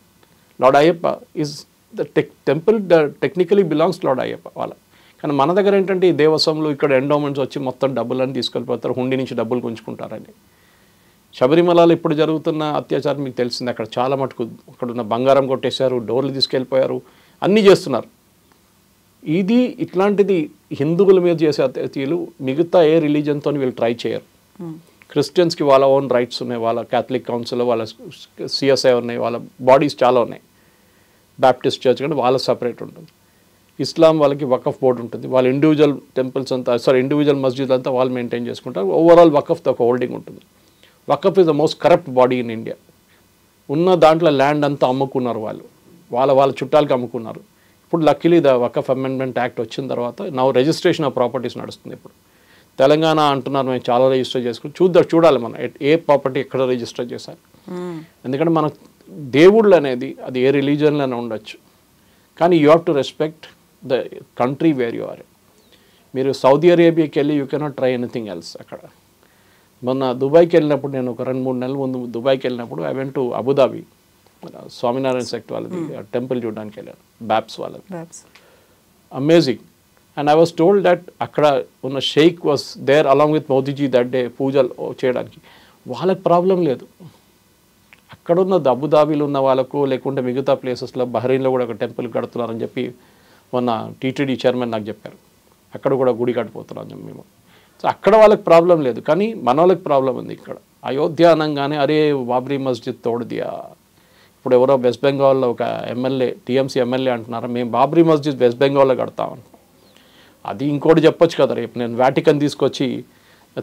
lord Ayyappa is the temple technically belongs lord Ayyappa వాళ్ళ. కానీ మన దగ్గర ఏంటంటే ఈ దేవస్వంలో ఇక్కడ ఎండోమెంట్స్ వచ్చి మొత్తం డబ్బులన్నీ తీసుకెళ్ళిపోతారు, హుండీ నుంచి డబ్బులు గుంజుకుంటారని. శబరిమలలో ఇప్పుడు జరుగుతున్న అత్యాచారం మీకు తెలిసింది. అక్కడ చాలా మటుకు అక్కడ ఉన్న బంగారం కొట్టేశారు, డోర్లు తీసుకెళ్ళిపోయారు, అన్నీ చేస్తున్నారు. ఇట్లాంటిది హిందువుల మీద చేసే అత్యాచారాలు మిగతా ఏ రిలీజన్తో వీళ్ళు ట్రై చేయరు. క్రిస్టియన్స్కి వాళ్ళ ఓన్ రైట్స్ ఉన్నాయి, వాళ్ళ క్యాథలిక్ కౌన్సిల్, వాళ్ళ సిఎస్ఐ ఉన్నాయి, వాళ్ళ బాడీస్ చాలా ఉన్నాయి. బ్యాప్టిస్ట్ చర్చ్ కంటే వాళ్ళ సపరేట్ ఉంటుంది. ఇస్లాం వాళ్ళకి వకఫ్ బోర్డు ఉంటుంది, వాళ్ళ ఇండివిజువల్ టెంపుల్స్ అంతా ఇండివిజువల్ మస్జిద్ అంతా వాళ్ళు మెయింటైన్ చేసుకుంటారు. ఓవరాల్ వకఫ్ ఒక హోల్డింగ్ ఉంటుంది. Waqf is the most corrupt body in India. ఉన్న దాంట్లో ల్యాండ్ అంతా అమ్ముకున్నారు వాళ్ళు, వాళ్ళ చుట్టాలకి అమ్ముకున్నారు. ఇప్పుడు luckily the Waqf amendment act వచ్చిన తర్వాత నా రిజిస్ట్రేషన్ ఆఫ్ ప్రాపర్టీస్ నడుస్తుంది. ఇప్పుడు తెలంగాణ అంటున్నారు మేము చాలా రిజిస్టర్ చేసుకుని చూడాలి మనం ఏ ప్రాపర్టీ ఎక్కడ రిజిస్టర్ చేశారు. ఎందుకంటే మన దేవుళ్ళు అనేది అది ఏ రిలీజన్లోనే ఉండొచ్చు, కానీ you have to respect the country where you are. మీరు సౌదీ అరేబియాకి వెళ్ళి you cannot try anything else. అక్కడ మొన్న దుబాయ్కి వెళ్ళినప్పుడు, నేను ఒక 2-3 నెలల ముందు దుబాయ్కి వెళ్ళినప్పుడు I went to Abu Dhabi, Swaminarayan sect వాళ్ళది టెంపుల్ చూడడానికి వెళ్ళాను, బ్యాప్స్ వాళ్ళది. Amazing. And I was told that అక్కడ ఉన్న sheikh was there along with Modiji that day పూజలు చేయడానికి. వాళ్ళకి ప్రాబ్లం లేదు. అక్కడున్న అబుదాబీలో ఉన్న వాళ్ళకు, లేకుంటే మిగతా ప్లేసెస్లో బహ్రెయిన్లో కూడా ఒక టెంపుల్ కడుతున్నారని చెప్పి మొన్న టీటీడీ చైర్మన్ నాకు చెప్పారు. అక్కడ కూడా గుడి కట్టిపోతున్నాం మేము. సో అక్కడ వాళ్ళకి ప్రాబ్లం లేదు, కానీ మన వాళ్ళకి ప్రాబ్లం ఉంది. ఇక్కడ అయోధ్య అనగానే అరే బాబ్రీ మస్జిద్ తోడుదియా. ఇప్పుడు ఎవరో వెస్ట్ బెంగాల్లో ఒక ఎమ్మెల్యే, టీఎంసీ ఎమ్మెల్యే అంటున్నారు మేము బాబ్రీ మస్జిద్ వెస్ట్ బెంగాల్లో కడతామని. అది ఇంకోటి చెప్పొచ్చు కదా, రేపు నేను వాటికన్ తీసుకొచ్చి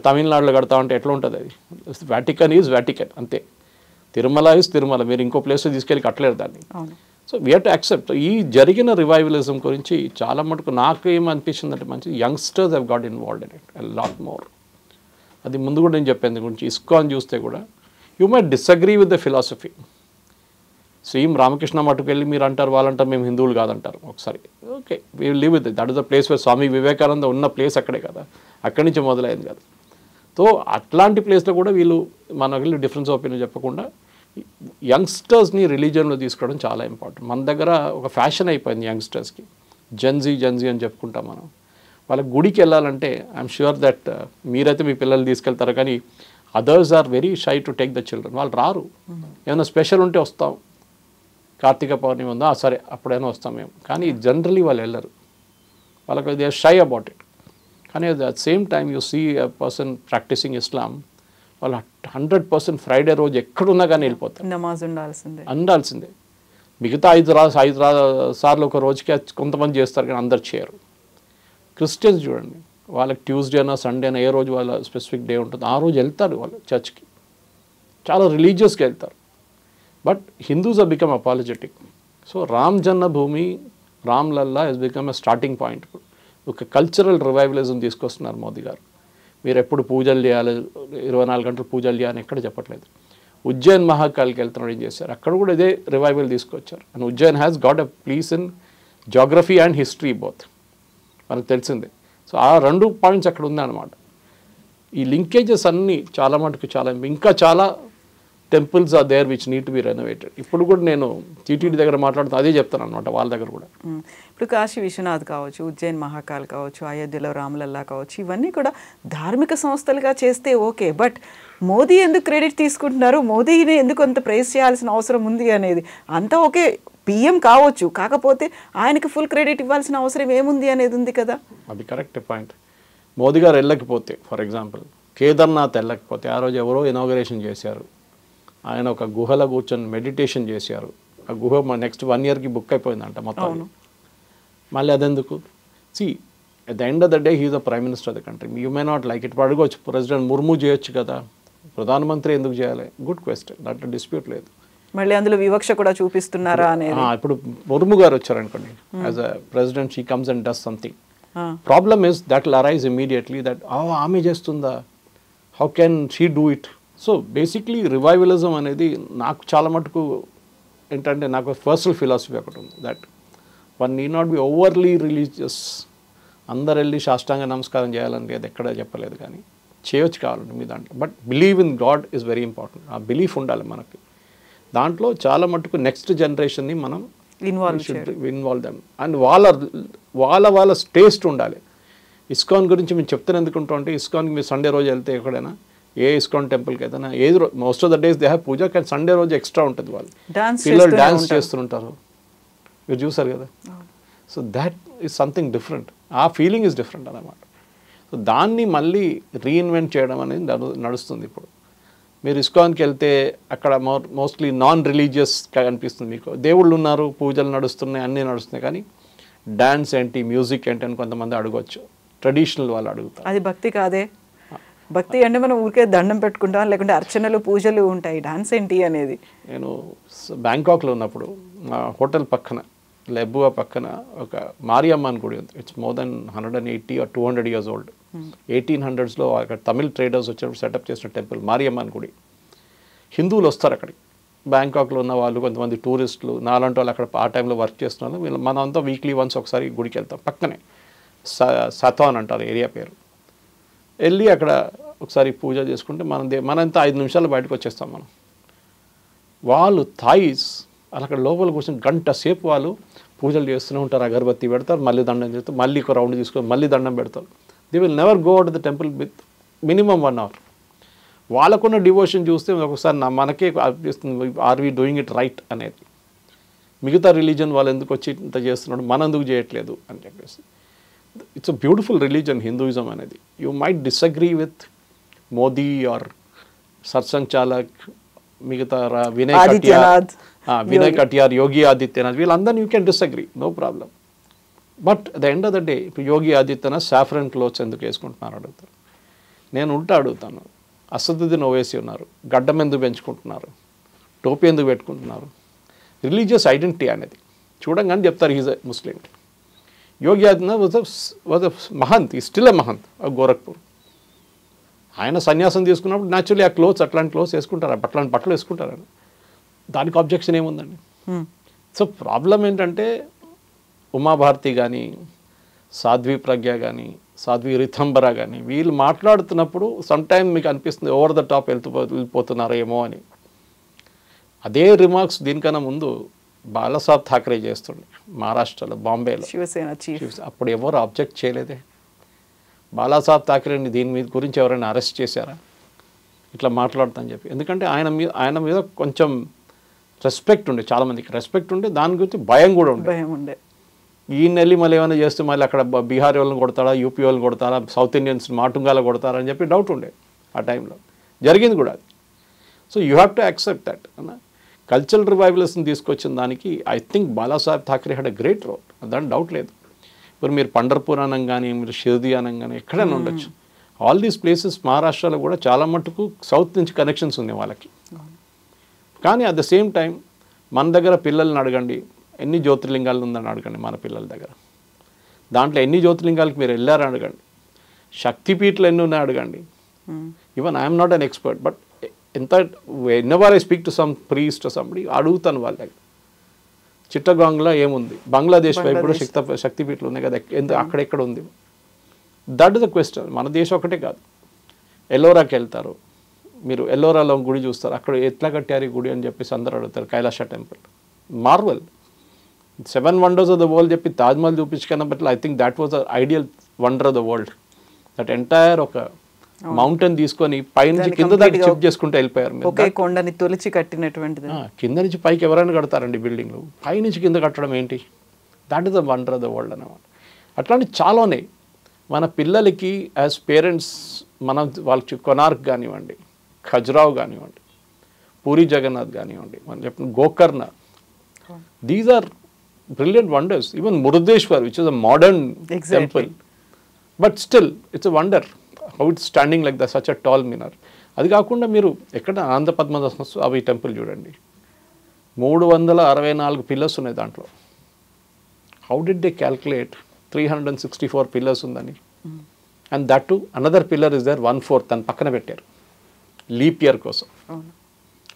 తమిళనాడులో కడతామంటే ఎట్లా ఉంటుంది? అది వాటికన్ ఈజ్ వాటికన్ అంతే, తిరుమల ఈజ్ తిరుమల. మీరు ఇంకో ప్లేస్లో తీసుకెళ్ళి కట్టలేరు దాన్ని. So we have to accept. ఈ జరిగిన రివైవలిజం గురించి చాలా మటుకు నాకు ఏమనిపించింది అంటే, మంచి youngsters have got involved in it a lot more. అది ముందు కూడా నేను చెప్పాను గురించి. ఇస్కాన్ చూస్తే కూడా you might disagree with the philosophy. శ్రీం రామకృష్ణ మటుకు వెళ్ళి మీరు అంటారు, వాళ్ళంటారు మేము హిందువులు కాదంటారు. ఒకసారి okay, we will live with it. That is the place where Swami Vivekananda ఉన్న ప్లేస్ అక్కడే కదా, అక్కడి నుంచి మొదలైంది కదా. సో అట్లాంటి ప్లేస్లో కూడా వీళ్ళు మనకి డిఫరెన్స్ ఒపీనియన్ చెప్పకుండా యంగ్స్టర్స్ని రిలీజియన్లో తీసుకోవడం చాలా ఇంపార్టెంట్. మన దగ్గర ఒక ఫ్యాషన్ అయిపోయింది యంగ్స్టర్స్కి, జెన్జీ అని చెప్పుకుంటాం మనం. వాళ్ళకి గుడికి వెళ్ళాలంటే ఐఎమ్ ష్యూర్ దట్ మీరైతే మీ పిల్లలు తీసుకెళ్తారు, కానీ others are very shy to take the children. వాళ్ళు రారు. ఏమైనా స్పెషల్ ఉంటే వస్తాం, కార్తీక పౌర్ణమి ఉందా సరే అప్పుడైనా వస్తాం మేము, కానీ జనరలీ వాళ్ళు వెళ్ళరు. వాళ్ళకి they are shy about it. కానీ at the same time you see a person practicing Islam, వాళ్ళు 100% ఫ్రైడే రోజు ఎక్కడున్నా కానీ వెళ్ళిపోతారు, నమాజ్ ఉండాల్సిందే. మిగతా 5 సార్లు ఒక రోజుకి కొంతమంది చేస్తారు, కానీ అందరు చేయరు. క్రిస్టియన్స్ చూడండి, వాళ్ళకి ట్యూస్డేనా సండేనా ఏ రోజు వాళ్ళ స్పెసిఫిక్ డే ఉంటుంది, ఆ రోజు వెళ్తారు వాళ్ళు చర్చ్కి, చాలా రిలీజియస్గా వెళ్తారు. But Hindus are become apologetic. So Ram Janmabhoomi, Ram Lalla has become a starting point. ఒక కల్చరల్ రివైవలిజం తీసుకొస్తున్నారు మోదీ గారు. మీరు ఎప్పుడు పూజలు చేయాలి, 24 గంటలు పూజలు చేయాలని ఎక్కడ చెప్పట్లేదు. ఉజ్జయిన్ మహాకాల్కి వెళ్తున్నాడు, ఏం చేశారు, అక్కడ కూడా ఇదే రివైవల్ తీసుకొచ్చారు. And Ujjain has got a place in geography and history both, మనకు తెలిసిందే. సో ఆ 2 పాయింట్స్ అక్కడ ఉందన్నమాట. ఈ లింకేజెస్ అన్నీ చాలా మటుకు చాలా ఇంకా చాలా temples are there which need to be renovated. ఇప్పుడు కూడా నేను టీటీడీ దగ్గర మాట్లాడుతూ అదే చెప్తాను అనమాట వాళ్ళ దగ్గర కూడా. ఇప్పుడు కాశీ విశ్వనాథ్ కావచ్చు, ఉజ్జయిన్ మహాకాల్ కావచ్చు, అయోధ్యలో రామలల్లా కావచ్చు, ఇవన్నీ కూడా ధార్మిక సంస్థలుగా చేస్తే ఓకే, బట్ మోదీ ఎందుకు క్రెడిట్ తీసుకుంటున్నారు, మోదీని ఎందుకు అంత ప్రైజ్ చేయాల్సిన అవసరం ఉంది అనేది అంతా ఓకే. పిఎం కావచ్చు, కాకపోతే ఆయనకి ఫుల్ క్రెడిట్ ఇవ్వాల్సిన అవసరం ఏముంది అనేది ఉంది కదా. అది కరెక్ట్ పాయింట్. మోదీ గారు వెళ్ళకపోతే, ఫర్ ఎగ్జాంపుల్ కేదార్నాథ్ వెళ్ళకపోతే, ఆ రోజు ఎవరో ఇనాగరేషన్ చేశారు, ఆయన ఒక గుహలో కూర్చొని మెడిటేషన్ చేశారు, ఆ గుహ నెక్స్ట్ 1 yearకి బుక్ అయిపోయిందంట మొత్తం. మళ్ళీ అదెందుకు? See at the end of the day he's the prime minister of the country. You may not like it, అడగవచ్చు ప్రెసిడెంట్ ముర్ము చేయొచ్చు కదా, ప్రధానమంత్రి ఎందుకు చేయాలి? గుడ్ క్వశ్చన్, దాంట్లో డిస్ప్యూట్ లేదు. మళ్ళీ అందులో వివక్ష కూడా చూపిస్తున్నారా అనేది. ఇప్పుడు ముర్ము గారు వచ్చారనుకోండి, as a president she comes and does something. Problem is that will arise immediately that ఆమె చేస్తుందా, how can she do it? So basically revivalism అనేది నాకు చాలా మటుకు ఏంటంటే, నాకు పర్సనల్ ఫిలాసఫీ ఒకటి ఉంది, that one need not be overly religious. అందరు వెళ్ళి సాష్టాంగ నమస్కారం చేయాలని అది ఎక్కడ చెప్పలేదు, కానీ చేయొచ్చు కావాలండి మీ దాంట్లో. But believe in God is very important. ఆ బిలీఫ్ ఉండాలి మనకి. దాంట్లో చాలా మటుకు నెక్స్ట్ జనరేషన్ని మనం ఇన్వాల్వ్ దెమ్ అండ్ వాళ్ళ టేస్ట్ ఉండాలి. ఇస్కాన్ గురించి మేము చెప్తాను ఎందుకుంటాం అంటే, ఇస్కాన్కి మీరు సండే రోజు వెళ్తే ఎక్కడైనా ఏ ఇస్కాన్ టెంపుల్కి అయితే ఏది most of the days they have puja, కానీ సండే రోజు ఎక్స్ట్రా ఉంటుంది. వాళ్ళు పిల్లలు డాన్స్ చేస్తుంటారు, మీరు చూసారు కదా. So that is something different. ఆ ఫీలింగ్ ఈజ్ డిఫరెంట్ అన్నమాట. సో దాన్ని మళ్ళీ రీఇన్వెంట్ చేయడం అనేది నడుస్తుంది ఇప్పుడు. మీరు ఇస్కాన్కి వెళ్తే అక్కడ మోస్ట్లీ నాన్ రిలీజియస్గా అనిపిస్తుంది మీకు. దేవుళ్ళు ఉన్నారు, పూజలు నడుస్తున్నాయి, అన్నీ నడుస్తున్నాయి, కానీ డ్యాన్స్ ఏంటి, మ్యూజిక్ ఏంటి అని కొంతమంది అడగవచ్చు. ట్రెడిషనల్ వాళ్ళు అడుగుతారు. అది భక్తి కాదే. భక్తి అంటే మనం ఊరికే దండం పెట్టుకుంటాం, లేకుంటే అర్చనలు పూజలు ఉంటాయి, డాన్స్ ఏంటి అనేది. నేను బ్యాంకాక్లో ఉన్నప్పుడు మా హోటల్ పక్కన లెబ్బువా పక్కన ఒక మారియమ్మ అని గుడి ఉంది. It's more than 180 or 200 years old. 1800s అక్కడ తమిళ్ ట్రేడర్స్ వచ్చినప్పుడు సెటప్ చేసిన టెంపుల్ మారియమ్మ అని గుడి. హిందువులు వస్తారు అక్కడికి, బ్యాంకాక్లో ఉన్న వాళ్ళు, కొంతమంది టూరిస్టులు, నాలాంటి వాళ్ళు అక్కడ ఆ టైంలో వర్క్ చేస్తున్నారు. వీళ్ళు మనంతా వీక్లీ వన్స్ ఒకసారి గుడికి వెళ్తాం. పక్కనే సథాన్ అంటారు ఏరియా పేరు. వెళ్ళి అక్కడ ఒకసారి పూజ చేసుకుంటే మనంతా 5 నిమిషాలు బయటకు వచ్చేస్తాం మనం. వాళ్ళు థాయిస్ అక్కడ లోపల కూర్చొని గంట సేపు వాళ్ళు పూజలు చేస్తూనే ఉంటారు, అగరబత్తి పెడతారు, మళ్ళీ దండం చేస్తారు, మళ్ళీ ఒక రౌండ్ తీసుకొని మళ్ళీ దండం పెడతారు. They will never go out the temple with minimum 1 hour. వాళ్ళకున్న డివోషన్ చూస్తే ఒకసారి మనకే అనిపిస్తుంది, are we doing it right అనేది. మిగతా రిలీజన్ వాళ్ళు ఎందుకు వచ్చి ఇంత చేస్తున్నాడు, మనం ఎందుకు చేయట్లేదు అని చెప్పేసి. It's a beautiful religion Hinduism అనేది. You might disagree with Modi or Sarsanghchalak, మిగతా వినయ్ కటియార్, యోగి ఆదిత్యనాథ్, వీళ్ళందరినీ you can disagree, no problem. But the end of the day ఇప్పుడు యోగి ఆదిత్యనాథ్ సాఫ్రన్ క్లోత్స్ ఎందుకు వేసుకుంటున్నారు అడుగుతారు. నేను అడుగుతాను, అసదుద్దీన్ ఓవైసీ ఉన్నారు, గడ్డం ఎందుకు పెంచుకుంటున్నారు, టోపీ ఎందుకు పెట్టుకుంటున్నారు? రిలీజియస్ ఐడెంటిటీ అనేది చూడంగానే చెప్తారు he's a Muslim. Yogi Adityanath was a mahant, ఈ still a mahant of Gorakhpur. ఆయన సన్యాసం తీసుకున్నప్పుడు న్యాచురల్లీ ఆ క్లోత్స్ అట్లాంటి క్లోత్స్ వేసుకుంటారు, అట్లాంటి బట్టలు వేసుకుంటారని. దానికి ఆబ్జెక్షన్ ఏముందండి? సో ప్రాబ్లం ఏంటంటే, ఉమాభారతి కానీ, సాధ్వి ప్రజ్ఞ కానీ, సాధ్వి రిథంబరా కానీ, వీళ్ళు మాట్లాడుతున్నప్పుడు సమ్టైమ్ మీకు అనిపిస్తుంది ఓవర్ ద టాప్ వెళ్ళిపోతున్నారేమో అని. అదే రిమార్క్స్ దీనికన్నా ముందు బాలాసాహెబ్ ఠాక్రే చేస్తుండే మహారాష్ట్రలో, బాంబేలో శివసేన చీఫ్. అప్పుడు ఎవరు ఆబ్జెక్ట్ చేయలేదే. బాలాసాహెబ్ ఠాక్రేని దీని మీద గురించి ఎవరైనా అరెస్ట్ చేశారా ఇట్లా మాట్లాడుతాని చెప్పి? ఎందుకంటే ఆయన మీద కొంచెం రెస్పెక్ట్ ఉండే, చాలామందికి రెస్పెక్ట్ ఉండే, దాని గురించి భయం కూడా ఉండే. ఈయన వెళ్ళి మళ్ళీ ఏమైనా చేస్తే మళ్ళీ అక్కడ బీహారీ వాళ్ళని కొడతారా, యూపీ వాళ్ళని కొడతారా, సౌత్ ఇండియన్స్ మాటుంగాల కొడతారా అని చెప్పి డౌట్ ఉండే ఆ టైంలో. జరిగింది కూడా అది. So you have to accept that. Cultural revivalism తీసుకొచ్చిన దానికి I think Balasaheb Thackeray had a great role, దాని డౌట్ లేదు. ఇప్పుడు మీరు పండర్పూర్ అనం కానీ, మీరు షిర్దీ అనం కానీ ఎక్కడైనా ఉండొచ్చు. ఆల్ దీస్ ప్లేసెస్ మహారాష్ట్రలో కూడా చాలా మట్టుకు సౌత్ నుంచి కనెక్షన్స్ ఉన్నాయి వాళ్ళకి. కానీ అట్ ద సేమ్ టైం మన దగ్గర పిల్లల్ని అడగండి, ఎన్ని జ్యోతిర్లింగాలు ఉందని అడగండి మన పిల్లల దగ్గర. దాంట్లో ఎన్ని జ్యోతిర్లింగాలకు మీరు వెళ్ళారని అడగండి, శక్తిపీఠలు ఎన్ని ఉన్నాయో అడగండి. Even I'm not an expert, but whenever I speak to some priest somebody అడుగుతాను వాళ్ళ దగ్గర. చిట్టగాంగ్లో ఏముంది, బంగ్లాదేశ్ వైపు కూడా శక్తిపీఠలు ఉన్నాయి కదా, అక్కడెక్కడ ఉంది? That is the question. మన దేశం ఒకటే కాదు, ఎల్లోరాకి వెళ్తారు, మీరు ఎల్లోరాలో గుడి చూస్తారు, అక్కడ ఎట్లా కట్టారు ఈ గుడి అని చెప్పేసి అందరూ అడుగుతారు. Kailasa temple marvel, 7 wonders of the world చెప్పి తాజ్మహల్ చూపించుకున్న but I think that was the ideal wonder of the world. That entire ఒక మౌంటైన్ తీసుకొని పైనుంచి కింద దాకా షిఫ్ట్ చేసుకుంటూ వెళ్ళిపోయారు. ఒకే కొండని తొలిచి కట్టినటువంటిది. కింద నుంచి పైకి ఎవరైనా కడతారండి బిల్డింగ్లు, పైనుంచి కింద కట్టడం ఏంటి? That is the wonder of the world అన్నమాట. అట్లాంటి చాలా ఉన్నాయి. మన పిల్లలకి యాజ్ పేరెంట్స్ మనం వాళ్ళకి కొనార్క్ కానివ్వండి, ఖజురావ్ కానివ్వండి, పూరి జగన్నాథ్ కానివ్వండి, మనం చెప్పిన Gokarna, these are brilliant wonders. Even Murudeshwar which is a modern temple but still it's a wonder how it's standing like the such a tall minar. అది కాకుండా మీరు ఎక్కడ ఆనంద పద్మనాభ స్వామి టెంపుల్ చూడండి, 364 పిల్లర్స్ ఉన్నాయి దాంట్లో. How did they calculate 364 pillars ఉందని? And that to another pillar is there 1/4 తన పక్కన పెట్టారు లీప్ ఇయర్ కోసం.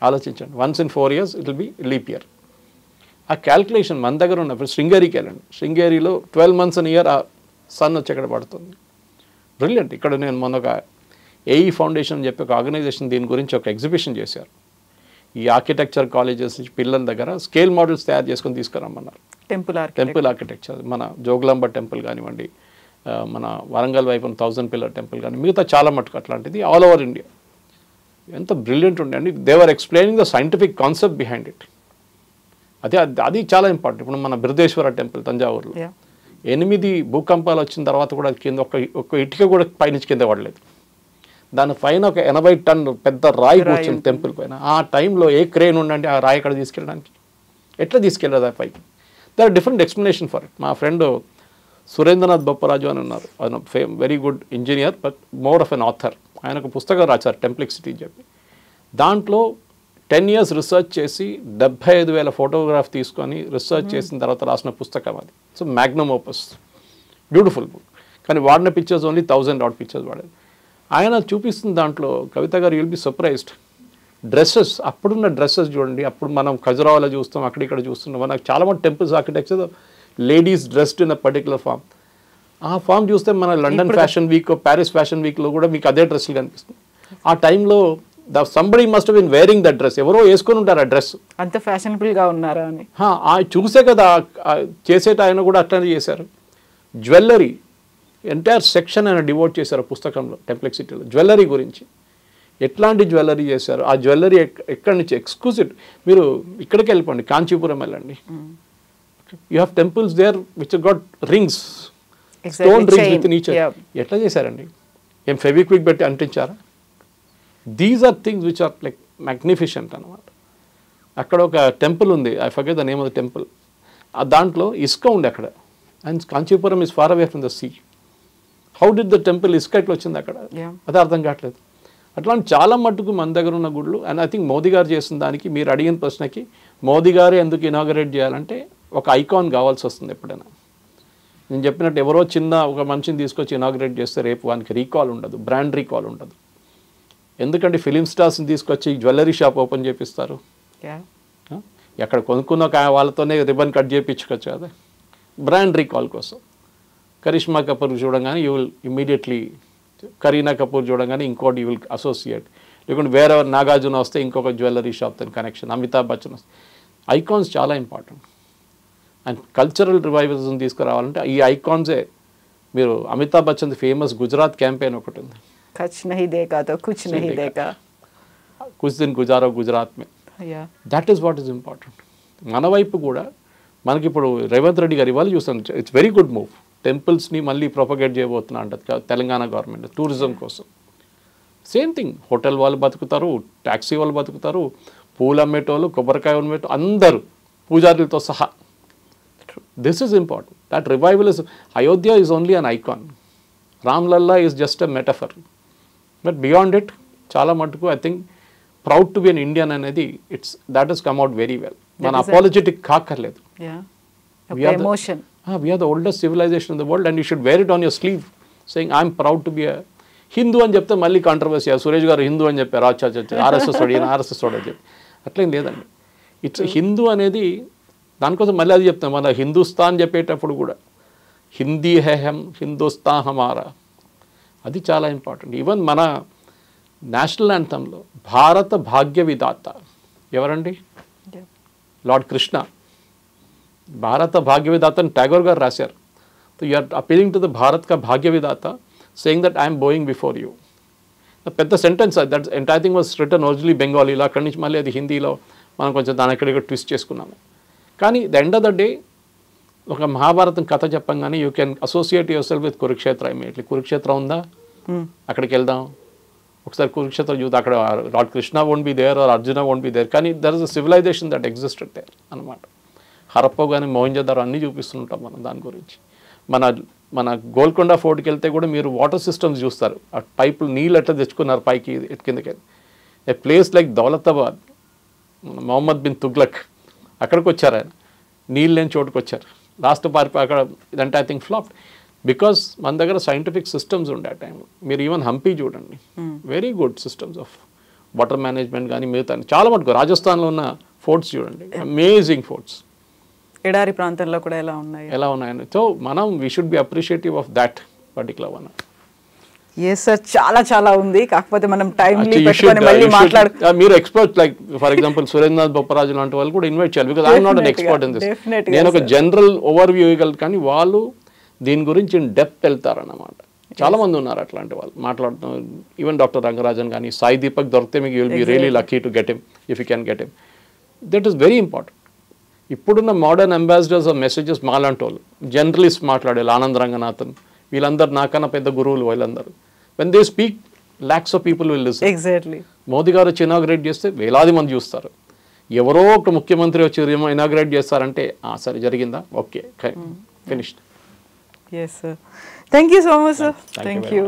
ఆలోచించండి, once in 4 years it will be leap year. ఆ క్యాల్కులేషన్ మన దగ్గర ఉన్నప్పుడు శృంగేరికి వెళ్ళండి, శృంగేరిలో 12 months in a year ఆ సన్ వచ్చి ఎక్కడ పడుతుంది. బ్రిలియంట్. ఇక్కడ నేను మొన్న ఒక ఏఈ ఫౌండేషన్ అని చెప్పి ఒక ఆర్గనైజేషన్ దీని గురించి ఒక ఎగ్జిబిషన్ చేశారు. ఈ ఆర్కిటెక్చర్ కాలేజెస్ నుంచి పిల్లల దగ్గర స్కేల్ మోడల్స్ తయారు చేసుకొని తీసుకురమ్మన్నారు. టెంపుల్ ఆర్కిటెక్చర్, మన జోగులాంబ టెంపుల్ కానివ్వండి, మన వరంగల్ వైపు 1000 pillar టెంపుల్ కానీ మిగతా చాలా మటుకు అట్లాంటిది ఆల్ ఓవర్ ఇండియా. ఎంత బ్రిలియంట్ ఉండే అండి. They are explaining the scientific concept behind it. అది చాలా ఇంపార్టెంట్. ఇప్పుడు మన బృహదేశ్వర టెంపుల్ తంజావూరులో 8 భూకంపాలు వచ్చిన తర్వాత కూడా కింద ఒక్క ఇటుక కూడా పైనుంచి కింద పడలేదు. దాని పైన ఒక 80 ton పెద్ద రాయి కూర్చుంది టెంపుల్ పైన. ఆ టైంలో ఏ క్రేన్ ఉండండి ఆ రాయి అక్కడ తీసుకెళ్ళడానికి? ఎట్లా తీసుకెళ్ళదు ఆ పైకి? There are different explanation for it. మా ఫ్రెండ్ సురేంద్రనాథ్ బొప్పరాజు అని ఉన్నారు, ఆయన very good engineer but more of an author. ఆయన ఒక పుస్తకం రాశారు టెంప్లెక్సిటీ అని చెప్పి. దాంట్లో 10 years రీసెర్చ్ చేసి 75,000 ఫోటోగ్రాఫ్ తీసుకొని రీసెర్చ్ చేసిన తర్వాత రాసిన పుస్తకం అది. So Magnum opus, beautiful book. కానీ వాడిన పిక్చర్స్ ఓన్లీ 1000 odd పిక్చర్స్ వాడారు. ఆయన చూపిస్తున్న దాంట్లో కవిత గారు యుల్ బి సర్ప్రైజ్డ్. డ్రెస్సెస్, అప్పుడున్న డ్రెస్సెస్ చూడండి. అప్పుడు మనం ఖజురాహోలో చూస్తాం, అక్కడ చూస్తున్నాం. మనకు చాలా మంది temples architecture ladies dressed in a particular form. ఆ ఫామ్ చూస్తే మన London fashion week, Paris fashion వీక్లో కూడా మీకు అదే డ్రెస్సులు కనిపిస్తుంది. ఆ టైంలో somebody must been wearing that dress. ఎవరో వేసుకొని ఉంటారు ఆ డ్రెస్. అంత ఫ్యాషనబుల్గా ఉన్నారా అని చూసే కదా చేసేట ఆయన కూడా అట్లనే చేశారు. జ్యువెలరీ ఎంటైర్ సెక్షన్ ఆయన డివోట్ చేశారు పుస్తకంలో టెంప్లెక్సిటీలో జ్యువెలరీ గురించి. ఎట్లాంటి జ్యువెలరీ చేశారు, ఆ జ్యువెలరీ ఎక్కడి నుంచి ఎక్స్క్లూజివ్. మీరు ఇక్కడికి వెళ్ళిపోండి, కాంచీపురం వెళ్ళండి. You have temples there which got rings, stone rings with each. ఎట్లా చేశారండి? ఏం ఫెవిక్విక్ పెట్టి అంటించారా? These are things which are like magnificent అనమాట. అక్కడ ఒక టెంపుల్ ఉంది, I forget the name of the temple. దాంట్లో ఇసుక ఉంది అక్కడ. And Kanchipuram is far away from the sea. How did the temple ఇసుక ఎట్లా వచ్చింది అక్కడ? అదే అర్థం కావట్లేదు. అట్లాంటి చాలా మట్టుకు మన దగ్గర ఉన్న గుళ్ళు. అండ్ ఐ థింక్ మోదీ గారు చేసిన దానికి, మీరు అడిగిన ప్రశ్నకి మోదీ గారు ఎందుకు ఇనాగరేట్ చేయాలంటే ఒక ఐకాన్ కావాల్సి వస్తుంది ఎప్పుడైనా. నేను చెప్పినట్టు ఎవరో చిన్న ఒక మనిషిని తీసుకొచ్చి ఇనాగరేట్ చేస్తే రేపు వానికి రీకాల్ ఉండదు, బ్రాండ్ రీకాల్ ఉండదు. ఎందుకంటే ఫిలిం స్టార్స్ని తీసుకొచ్చి జ్యువెలరీ షాప్ ఓపెన్ చేపిస్తారు. ఎక్కడ కొనుక్కున్న వాళ్ళతోనే రిబన్ కట్ చేయించుకోవచ్చు కదా, బ్రాండ్ రీకాల్ కోసం. కరిష్మా కపూర్ చూడగానే you will immediately, Kareena Kapoor చూడగానే ఇంకోటి యూ విల్ అసోసియేట్. లేకుంటే వేరే నాగార్జున వస్తే ఇంకొక జ్యువెలరీ షాప్ తో కనెక్షన్, అమితాబ్ బచ్చన్ వస్తే. ఐకాన్స్ చాలా ఇంపార్టెంట్. అండ్ కల్చరల్ రివైవల్స్ని తీసుకురావాలంటే ఈ ఐకాన్సే. మీరు అమితాబ్ బచ్చన్ ఫేమస్ గుజరాత్ క్యాంపెయిన్ ఒకటి ఉంది, కుచ్ నహీ దేఖా తో కుచ్ నహీ దేఖా, కుచ్ దిన్ గుజారో గుజరాత్ మే. That is what is important. మన వైపు కూడా మనకి ఇప్పుడు రేవంత్ రెడ్డి గారు ఇవాళ చూస్తాను, ఇట్స్ వెరీ గుడ్ మూవ్. టెంపుల్స్ని మళ్ళీ ప్రొపగేట్ చేయబోతున్నా అంటారు తెలంగాణ గవర్నమెంట్ టూరిజం కోసం. సేమ్ థింగ్, హోటల్ వాళ్ళు బతుకుతారు, ట్యాక్సీ వాళ్ళు బతుకుతారు, పూలు అమ్మేటోళ్ళు, కొబ్బరికాయ అమ్మేటోళ్ళు, అందరూ పూజారులతో సహా. This is important. That revival is, Ayodhya is only an icon, Ramlalla is just a metaphor. But beyond it చాలా మటుకు I think proud to be an Indian అనేది that is come out very well. మన అపాలజెటిక్ కాకర్లేదు. We are the oldest civilization in the world and you should wear it on your sleeve saying I am proud to be a Hindu అని చెప్తే మళ్ళీ controversy. Suresh గారు హిందూ అని చెప్పారు, RSS అని చెప్పి. అట్లేం లేదండి. ఇట్స్ హిందూ అనేది దానికోసం మళ్ళీ అది చెప్తాం. మన హిందుస్థాన్ చెప్పేటప్పుడు కూడా హిందీ హే హమ్ హిందుస్థాన్ హమారా, అది చాలా ఇంపార్టెంట్. ఈవెన్ మన నేషనల్ యాంథమ్లో భారత భాగ్య విధాత ఎవరండి? లార్డ్ కృష్ణ. భారత భాగ్య విధాత అని ట్యాగోర్ గారు రాశారు. So you are appealing to the Bharat కా భాగ్య విధాత, saying that I'm bowing before you. పెద్ద sentence that entire thing was written originally బెంగాలీలో, అక్కడి నుంచి మళ్ళీ అది హిందీలో మనం కొంచెం దాని ఎక్కడిక్కడ ట్విస్ట్ చేసుకున్నాము. కానీ the end of the day ఒక మహాభారతం కథ చెప్పంగానే you can associate yourself with Kurukshetra immediately. Kurukshetram ఉందా, అక్కడికి వెళ్దాం, ఒకసారి కురుక్షేత్రం చూద్దాం. అక్కడ lord Krishna won't be there or Arjuna won't be there, కానీ there is a civilisation that existed there అనమాట. హరప్ప కానీ మొహంజోదారో అన్నీ చూపిస్తుంటాం మనం దాని గురించి. మన గోల్కొండ ఫోర్ట్కి వెళ్తే కూడా మీరు వాటర్ సిస్టమ్స్ చూస్తారు, ఆ పైపులు నీళ్ళు ఎట్లా తెచ్చుకున్నారు పైకి కిందకి. A place like Daulatabad, Mohammad bin Tughlaq అక్కడికి వచ్చారు, ఆయన నీళ్ళు లేని చోటుకు వచ్చారు, లాస్ట్ పారిపోయి అక్కడ. ఇదంటే ఐ థింక్ ఫ్లాప్ బికాస్ మన దగ్గర సైంటిఫిక్ సిస్టమ్స్ ఉండే ఆ టైం. మీరు ఈవెన్ హంపీ చూడండి, very good systems of water management కానీ మిగతా చాలా మటుకు. రాజస్థాన్లో ఉన్న ఫోర్ట్స్ చూడండి, అమేజింగ్ ఫోర్ట్స్. ఎడారి ప్రాంతంలో కూడా ఎలా ఉన్నాయని. సో మనం we should be appreciative of that particular one. Yes sir, చాలా ఉంది, కాకపోతే మనం టైంలీ పెట్టుకొని మళ్ళీ మీరు expert like for example Surendranath Bopparaju లాంటి వాళ్ళు కూడా ఇన్వైట్ చేయాలి. Because I'm not an expert in this. నేను ఒక జనరల్ ఓవర్ వ్యూ ఇవ్వగలను, కానీ వాళ్ళు దీని గురించి ఇన్ డెప్త్ వెళ్తారన్నమాట. చాలా మంది ఉన్నారు అట్లాంటి వాళ్ళు మాట్లాడుతున్నారు. ఈవెన్ డాక్టర్ రంగరాజన్ కానీ సాయి దీపక్ దొరికితే మీకు you will be really lucky to get him if you can get him. That is very important. ఇప్పుడున్న మోడర్న్ అంబాసిడర్స్ ఆఫ్ మెసేజెస్ మాలాంటి వాళ్ళు జర్నలిస్ట్ మాట్లాడాలి, ఆనంద్ రంగనాథన్, వీళ్ళందరూ నాకన్నా పెద్ద గురువులు వీళ్ళందరూ. When they speak lakhs of people will listen. Exactly. Modi గారు వచ్చి ఇనాగ్రేట్ చేస్తే వేలాది మంది చూస్తారు. ఎవరో ఒక ముఖ్యమంత్రి వచ్చి ఇనాగ్రేట్ చేస్తారంటే సరే జరిగిందా, okay finished. Yes sir, thank you so much sir. Thank you.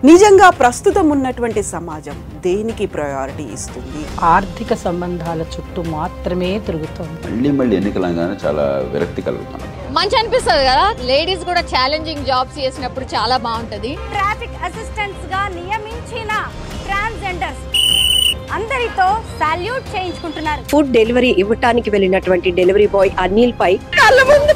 నిజంగా ప్రస్తుతం ఉన్నటువంటి సమాజం దేనికి ప్రయారిటీ ఇస్తుంది? ఆర్థిక సంబంధాల చుట్టూ మాత్రమే తిరుగుతుంది. మళ్ళీ ఎన్నికలంగానే చాలా విరక్తి కలుగుతాను. మంచి అనిపిస్తుంది కదా, లేడీస్ కూడా ఛాలెంజింగ్ జాబ్స్ చేసినప్పుడు చాలా బాగుంటది. ట్రాఫిక్ అసిస్టెంట్స్ గా నియమించిన ట్రాన్స్జెండర్స్ అందరితో సాల్యూట్ చేయించుకుంటున్నారు. ఫుడ్ డెలివరీ ఇవ్వటానికి వెళ్ళినటువంటి డెలివరీ బాయ్ అనిల్ పై కళ్ళ ముందు